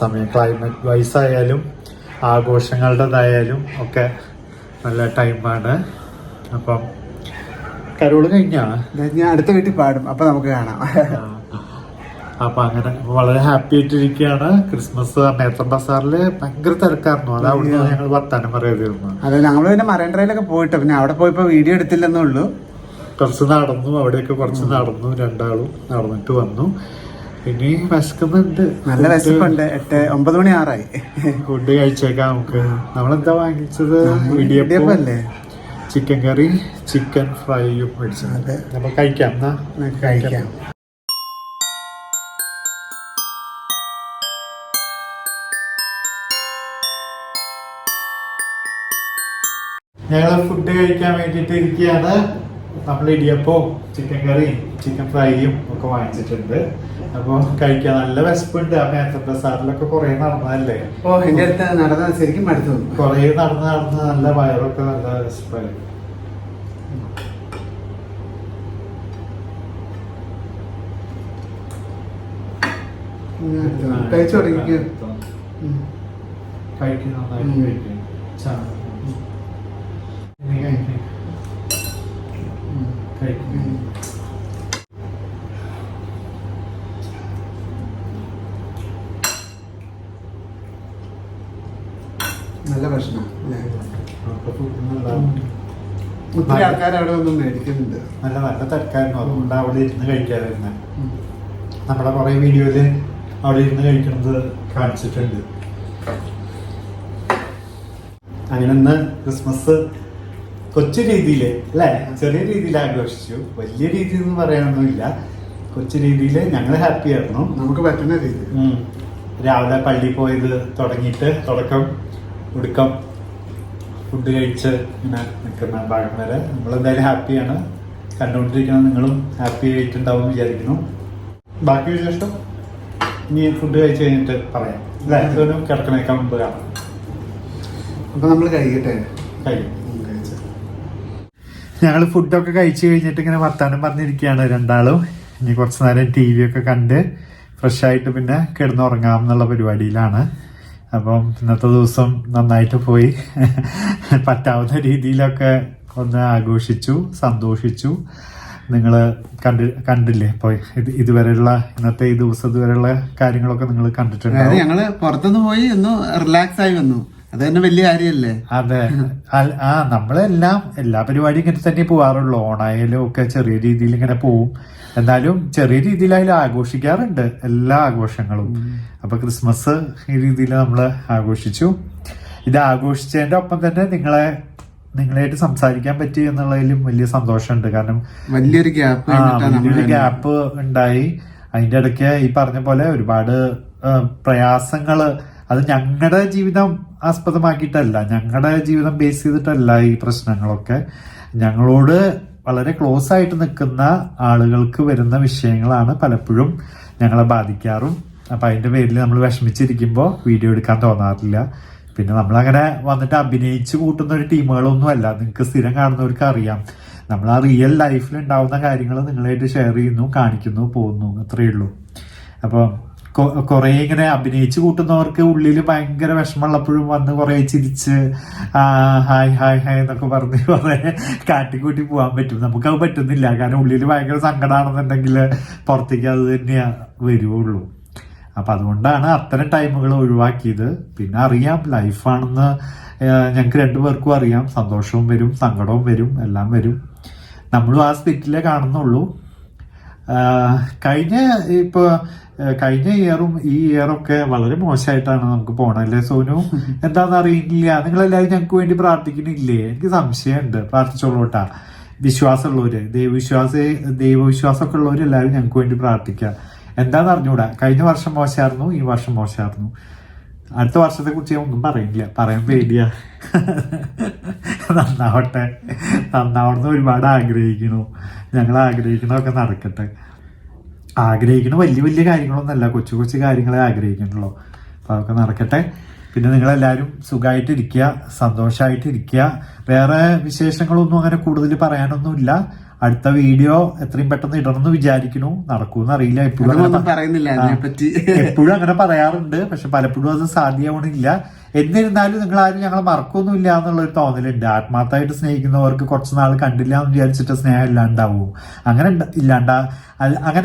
സമയം. ക്ലൈമറ്റ് വൈസ് ആയാലും ആഘോഷങ്ങളുടേതായാലും ഒക്കെ നല്ല ടൈമാണ്. അപ്പം കരോള് കഴിഞ്ഞാ ഞാൻ അടുത്ത വീട്ടിൽ പാടും. അപ്പൊ നമുക്ക് കാണാം. അപ്പൊ അങ്ങനെ വളരെ ഹാപ്പി ആയിട്ടിരിക്കുകയാണ്. ക്രിസ്മസ് നേത്ര ബസാറിൽ ഭയങ്കര തിരക്കായിരുന്നു. അത് അവിടെ ഞങ്ങൾ വർത്താനം പറയാതിരുന്നു. അതെ, ഞങ്ങൾ പിന്നെ മറൈൻ ഡ്രൈവിലൊക്കെ പോയിട്ട് പിന്നെ അവിടെ പോയപ്പോ വീഡിയോ എടുത്തില്ലെന്നേ ഉള്ളൂ. കുറച്ച് നടന്നു, അവിടെയൊക്കെ കുറച്ച് നടന്നു. 2 ആളും നടന്നിട്ട് വന്നു. ഇനി വിശക്കുന്നുണ്ട്, നല്ല വിശപ്പുണ്ട്. 9 മണി ആറായി. ഫുഡ് കഴിച്ചേക്കാം നമുക്ക്. നമ്മളെന്താ വാങ്ങിച്ചത്? ഇടിയപ്പം അല്ലേ? ചിക്കൻ കറി, ചിക്കൻ ഫ്രൈയും മേടിച്ചത്. നമ്മൾ കഴിക്കാം. എന്നാ കഴിക്കാം. ഞങ്ങൾ ഫുഡ് കഴിക്കാൻ വേണ്ടിയിട്ട് ഇരിക്കുകയാണ്. നമ്മൾ ഇടിയപ്പവും ചിക്കൻ കറിയും ചിക്കൻ ഫ്രൈയും ഒക്കെ വാങ്ങിച്ചിട്ടുണ്ട്. അപ്പോൾ കഴിക്കാൻ നല്ല വിശപ്പുണ്ട്. ആ നേരത്തെ ബസാറിലൊക്കെ കുറേ നടന്നതല്ലേ. എന്റെ അടുത്ത് നടന്ന ശരിക്കും അടുത്ത് കുറേ നടന്ന് നല്ല വയറൊക്കെ നല്ല വിശപ്പായി. കഴിച്ചു തുടങ്ങി. നല്ല ഭക്ഷണം. ഒത്തിരി ആൾക്കാർ അവിടെ ഒന്നും മേടിക്കുന്നുണ്ട്. നല്ല നല്ല തിരക്കായിരുന്നു. അതുകൊണ്ട് അവിടെ ഇരുന്ന് കഴിക്കാതിരുന്നെ. നമ്മുടെ കുറെ വീഡിയോയില് അവിടെ ഇരുന്ന് കഴിക്കുന്നത് കാണിച്ചിട്ടുണ്ട്. അങ്ങനെ ഇന്ന് ക്രിസ്മസ് കൊച്ചു രീതിയിൽ അല്ലേ, ചെറിയ രീതിയിൽ ആഘോഷിച്ചു. വലിയ രീതി എന്ന് പറയാനൊന്നുമില്ല. കൊച്ചു രീതിയിൽ ഞങ്ങൾ ഹാപ്പി ആയിരുന്നു. നമുക്ക് പറ്റുന്ന രീതി. രാവിലെ പള്ളിയിൽ പോയത് തുടങ്ങിയിട്ട് ഒടുക്കം ഫുഡ് കഴിച്ച് ഇങ്ങനെ നിൽക്കുന്ന ഭാഗം വരെ നമ്മളെന്തായാലും ഹാപ്പിയാണ്. കണ്ടുകൊണ്ടിരിക്കണം. നിങ്ങളും ഹാപ്പി ആയിട്ടുണ്ടാവും വിചാരിക്കുന്നു. ബാക്കി വിശേഷം ഇനി ഫുഡ് കഴിച്ച് കഴിഞ്ഞിട്ട് പറയാം അല്ലേ? കിടക്കണേക്കാൻ മുമ്പ് കാണാം. അപ്പൊ നമ്മൾ കഴിക്കട്ടെ. ഞങ്ങൾ ഫുഡൊക്കെ കഴിച്ച് കഴിഞ്ഞിട്ട് ഇങ്ങനെ വർത്താനം പറഞ്ഞിരിക്കുകയാണ് 2 ആളും. ഇനി കുറച്ച് നേരം TV ഒക്കെ കണ്ട് ഫ്രഷായിട്ട് പിന്നെ കിടന്നുറങ്ങാം എന്നുള്ള പരിപാടിയിലാണ്. അപ്പം ഇന്നത്തെ ദിവസം നന്നായിട്ട് പോയി. പറ്റാവുന്ന രീതിയിലൊക്കെ ഒന്ന് ആഘോഷിച്ചു, സന്തോഷിച്ചു. നിങ്ങൾ കണ്ടില്ലേ ഇപ്പോൾ ഇതുവരെയുള്ള ഇന്നത്തെ ഈ ദിവസം ഇതുവരെയുള്ള കാര്യങ്ങളൊക്കെ നിങ്ങൾ കണ്ടിട്ടുണ്ടാവും. ഞങ്ങള് പുറത്തുനിന്ന് പോയി ഒന്ന് റിലാക്സ് ആയി വന്നു. അത് തന്നെ വലിയ കാര്യമല്ലേ? അതെ. നമ്മളെല്ലാം എല്ലാ പരിപാടിയും ഇങ്ങനെ തന്നെ പോവാറുള്ളൂ. ഓണായാലും ഒക്കെ ചെറിയ രീതിയിൽ ഇങ്ങനെ പോവും. എന്നാലും ചെറിയ രീതിയിലായാലും ആഘോഷിക്കാറുണ്ട് എല്ലാ ആഘോഷങ്ങളും. അപ്പൊ ക്രിസ്മസ് ഈ രീതിയിൽ നമ്മൾ ആഘോഷിച്ചു. ഇത് ആഘോഷിച്ചതിന്റെ ഒപ്പം തന്നെ നിങ്ങളായിട്ട് സംസാരിക്കാൻ പറ്റി എന്നുള്ളതിലും വലിയ സന്തോഷമുണ്ട്. കാരണം വലിയൊരു ഗ്യാപ്പ് ഉണ്ടായി. അതിന്റെ ഇടയ്ക്ക് ഈ പറഞ്ഞ പോലെ ഒരുപാട് പ്രയാസങ്ങള്, അത് ഞങ്ങളുടെ ജീവിതം ആസ്പദമാക്കിയിട്ടല്ല, ഞങ്ങളുടെ ജീവിതം ബേസ് ചെയ്തിട്ടല്ല ഈ പ്രശ്നങ്ങളൊക്കെ. ഞങ്ങളോട് വളരെ ക്ലോസ് ആയിട്ട് നിൽക്കുന്ന ആളുകൾക്ക് വരുന്ന വിഷയങ്ങളാണ് പലപ്പോഴും ഞങ്ങളെ ബാധിക്കാറും. അപ്പൊ അതിന്റെ പേരിൽ നമ്മൾ വിഷമിച്ചിരിക്കുമ്പോൾ വീഡിയോ എടുക്കാൻ തോന്നാറില്ല. പിന്നെ നമ്മളങ്ങനെ വന്നിട്ട് അഭിനയിച്ച് കൂട്ടുന്ന ഒരു ടീമുകളൊന്നും അല്ല. നിങ്ങൾക്ക് സ്ഥിരം കാണുന്നവർക്ക് അറിയാം. നമ്മൾ ആ റിയൽ ലൈഫിൽ ഉണ്ടാവുന്ന കാര്യങ്ങൾ നിങ്ങളായിട്ട് ഷെയർ ചെയ്യുന്നു, കാണിക്കുന്നു, പോകുന്നു, അത്രയേ ഉള്ളൂ. അപ്പം കുറെ ഇങ്ങനെ അഭിനയിച്ച് കൂട്ടുന്നവർക്ക് ഉള്ളിൽ ഭയങ്കര വിഷമമുള്ളപ്പോഴും വന്ന് കുറെ ചിരിച്ച് ഹായ് ഹായ് ഹായ് എന്നൊക്കെ പറഞ്ഞ് കുറെ കാട്ടിക്കൂട്ടി പോകാൻ പറ്റും. നമുക്കത് പറ്റുന്നില്ല. കാരണം ഉള്ളിൽ ഭയങ്കര സങ്കടമാണെന്നുണ്ടെങ്കിൽ പുറത്തേക്ക് അത് തന്നെയാ വരുവുള്ളൂ. അപ്പൊ അതുകൊണ്ടാണ് അത്തരം ടൈമുകൾ ഒഴിവാക്കിയത്. പിന്നെ അറിയാം, ലൈഫാണെന്ന് ഞങ്ങൾക്ക് രണ്ടുപേർക്കും അറിയാം. സന്തോഷവും വരും, സങ്കടവും വരും, എല്ലാം വരും. നമ്മളും ആ സ്പിരിറ്റിലേ കാണുന്നുള്ളൂ. കഴിഞ്ഞ ഇയറും ഈ ഇയറൊക്കെ വളരെ മോശമായിട്ടാണ് നമുക്ക് പോണല്ലേ സോനു? എന്താണെന്ന് അറിയില്ല. നിങ്ങളെല്ലാവരും ഞങ്ങൾക്ക് വേണ്ടി പ്രാർത്ഥിക്കുന്നില്ലേ? എനിക്ക് സംശയമുണ്ട്. പ്രാർത്ഥിച്ചോളൂട്ടാ. വിശ്വാസമുള്ളവര്, ദൈവവിശ്വാസമൊക്കെ ഉള്ളവര് എല്ലാവരും ഞങ്ങൾക്ക് വേണ്ടി പ്രാർത്ഥിക്കുക. എന്താന്ന് അറിഞ്ഞൂടാ. കഴിഞ്ഞ വർഷം മോശമായിരുന്നു, ഈ വർഷം മോശമായിരുന്നു. അടുത്ത വർഷത്തെ കുറിച്ച് ഞാൻ ഒന്നും പറയില്ല, പറയാൻ പേടിയാ. നന്നാവണമെന്ന് ഒരുപാട് ആഗ്രഹിക്കണു. ഞങ്ങൾ ആഗ്രഹിക്കണമൊക്കെ നടക്കട്ടെ. ആഗ്രഹിക്കണ വലിയ വലിയ കാര്യങ്ങളൊന്നല്ല, കൊച്ചു കൊച്ചു കാര്യങ്ങളെ ആഗ്രഹിക്കണല്ലോ. അപ്പൊ അതൊക്കെ നടക്കട്ടെ. പിന്നെ നിങ്ങളെല്ലാവരും സുഖമായിട്ടിരിക്കുക, സന്തോഷമായിട്ടിരിക്കുക. വേറെ വിശേഷങ്ങളൊന്നും അങ്ങനെ കൂടുതൽ പറയാനൊന്നുമില്ല. അടുത്ത വീഡിയോ എത്രയും പെട്ടെന്ന് ഇടണമെന്ന് വിചാരിക്കുന്നു. നടക്കൂന്ന് അറിയില്ല. എപ്പോഴും അങ്ങനെ പറയാറുണ്ട്, പക്ഷെ പലപ്പോഴും അത് സാധ്യമാവണില്ല. എന്നിരുന്നാലും നിങ്ങൾ ആരും ഞങ്ങളെ മറക്കൊന്നുമില്ല എന്നുള്ളൊരു തോന്നലുണ്ട്. ആത്മാർത്ഥമായിട്ട് സ്നേഹിക്കുന്നവർക്ക് കുറച്ച് നാൾ കണ്ടില്ല എന്ന് വിചാരിച്ചിട്ട് സ്നേഹം ഇല്ലാണ്ടാവും. അങ്ങനെ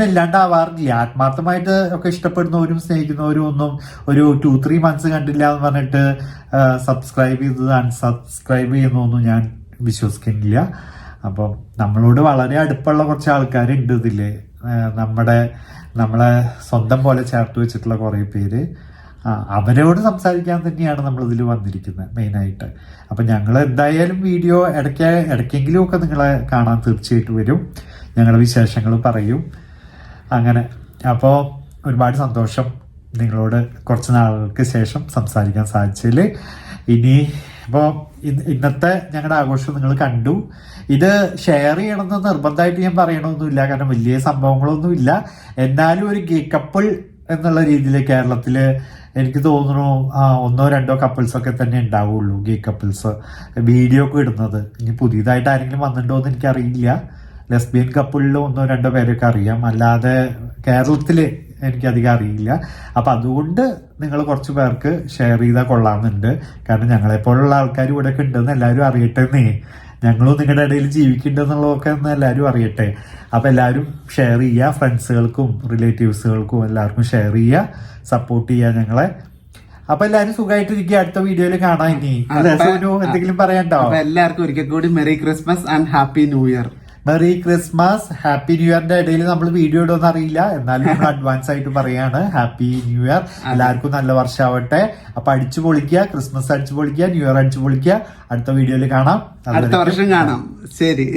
ഇല്ലാണ്ടാവാറില്ല. ആത്മാർത്ഥമായിട്ട് ഒക്കെ ഇഷ്ടപ്പെടുന്നവരും സ്നേഹിക്കുന്നവരും ഒന്നും ഒരു 2-3 months കണ്ടില്ല എന്ന് പറഞ്ഞിട്ട് സബ്സ്ക്രൈബ് ചെയ്തത് അൺസബ്സ്ക്രൈബ് ചെയ്യുന്നൊന്നും ഞാൻ വിശ്വസിക്കുന്നില്ല. അപ്പം നമ്മളോട് വളരെ അടുപ്പമുള്ള കുറച്ച് ആൾക്കാരുണ്ട് ഇതില്. നമ്മളെ സ്വന്തം പോലെ ചേർത്ത് വെച്ചിട്ടുള്ള കുറേ പേര്. അവരോട് സംസാരിക്കാൻ തന്നെയാണ് നമ്മളിതിൽ വന്നിരിക്കുന്നത് മെയിനായിട്ട്. അപ്പം ഞങ്ങൾ എന്തായാലും വീഡിയോ ഇടയ്ക്കെങ്കിലും ഒക്കെ നിങ്ങളെ കാണാൻ തീർച്ചയായിട്ടും വരും. ഞങ്ങളുടെ വിശേഷങ്ങൾ പറയും. അങ്ങനെ അപ്പോൾ ഒരുപാട് സന്തോഷം നിങ്ങളോട് കുറച്ച് നാളുകൾക്ക് ശേഷം സംസാരിക്കാൻ സാധിച്ചതിൽ. ഇനി ഇപ്പോൾ ഇന്നത്തെ ഞങ്ങളുടെ ആഘോഷം നിങ്ങൾ കണ്ടു. ഇത് ഷെയർ ചെയ്യണമെന്ന് നിർബന്ധമായിട്ട് ഞാൻ പറയണമെന്നില്ല, കാരണം വലിയ സംഭവങ്ങളൊന്നുമില്ല. എന്നാലും ഒരു ഗേ കപ്പിൾ എന്നുള്ള രീതിയിൽ കേരളത്തിൽ എനിക്ക് തോന്നുന്നു 1-2 കപ്പിൾസൊക്കെ തന്നെ ഉണ്ടാവുള്ളൂ, ഗേ കപ്പിൾസ് വീഡിയോ ഒക്കെ ഇടുന്നത്. ഇനി പുതിയതായിട്ട് ആരെങ്കിലും വന്നിട്ടുണ്ടോ എന്ന് എനിക്കറിയില്ല. ലെസ്ബിയൻ കപ്പിളിൽ 1-2 പേരൊക്കെ അറിയാം, അല്ലാതെ കേരളത്തിൽ എനിക്കധികം അറിയില്ല. അപ്പം അതുകൊണ്ട് നിങ്ങൾ കുറച്ച് പേർക്ക് ഷെയർ ചെയ്താൽ കൊള്ളാമെന്നുണ്ട്. കാരണം ഞങ്ങളെപ്പോലുള്ള ആൾക്കാർ ഇവിടെയൊക്കെ ഉണ്ടെന്ന് എല്ലാവരും അറിയട്ടെന്നേ. ഞങ്ങളും നിങ്ങളുടെ ഇടയിൽ ജീവിക്കുന്നുണ്ടെന്നുള്ളതൊക്കെ ഒന്ന് എല്ലാവരും അറിയട്ടെ. അപ്പം എല്ലാവരും ഷെയർ ചെയ്യുക, ഫ്രണ്ട്സുകൾക്കും റിലേറ്റീവ്സുകൾക്കും എല്ലാവർക്കും ഷെയർ ചെയ്യുക, സപ്പോർട്ട് ചെയ്യുക ഞങ്ങളെ. അപ്പൊ എല്ലാവരും സുഖമായിട്ടിരിക്കുക. അടുത്ത വീഡിയോയിൽ കാണാം. ഇനി എന്തെങ്കിലും പറയണ്ടോ? എല്ലാവർക്കും ഒരിക്കൽ കൂടി merry Christmas and happy new year. Merry Christmas, happy new ഇയറിന്റെ ഇടയിൽ നമ്മൾ വീഡിയോ ഇടുമെന്ന് അറിയില്ല, എന്നാലും നമ്മൾ അഡ്വാൻസ് ആയിട്ട് പറയാണ് ഹാപ്പി ന്യൂ ഇയർ. എല്ലാവർക്കും നല്ല വർഷമാവട്ടെ. അപ്പൊ അടിച്ചു പൊളിക്കുക, ക്രിസ്മസ് അടിച്ചു പൊളിക്കുക, ന്യൂ ഇയർ അടിച്ചു പൊളിക്കുക. അടുത്ത വീഡിയോയിൽ കാണാം, അടുത്ത വർഷം കാണാം. ശരി.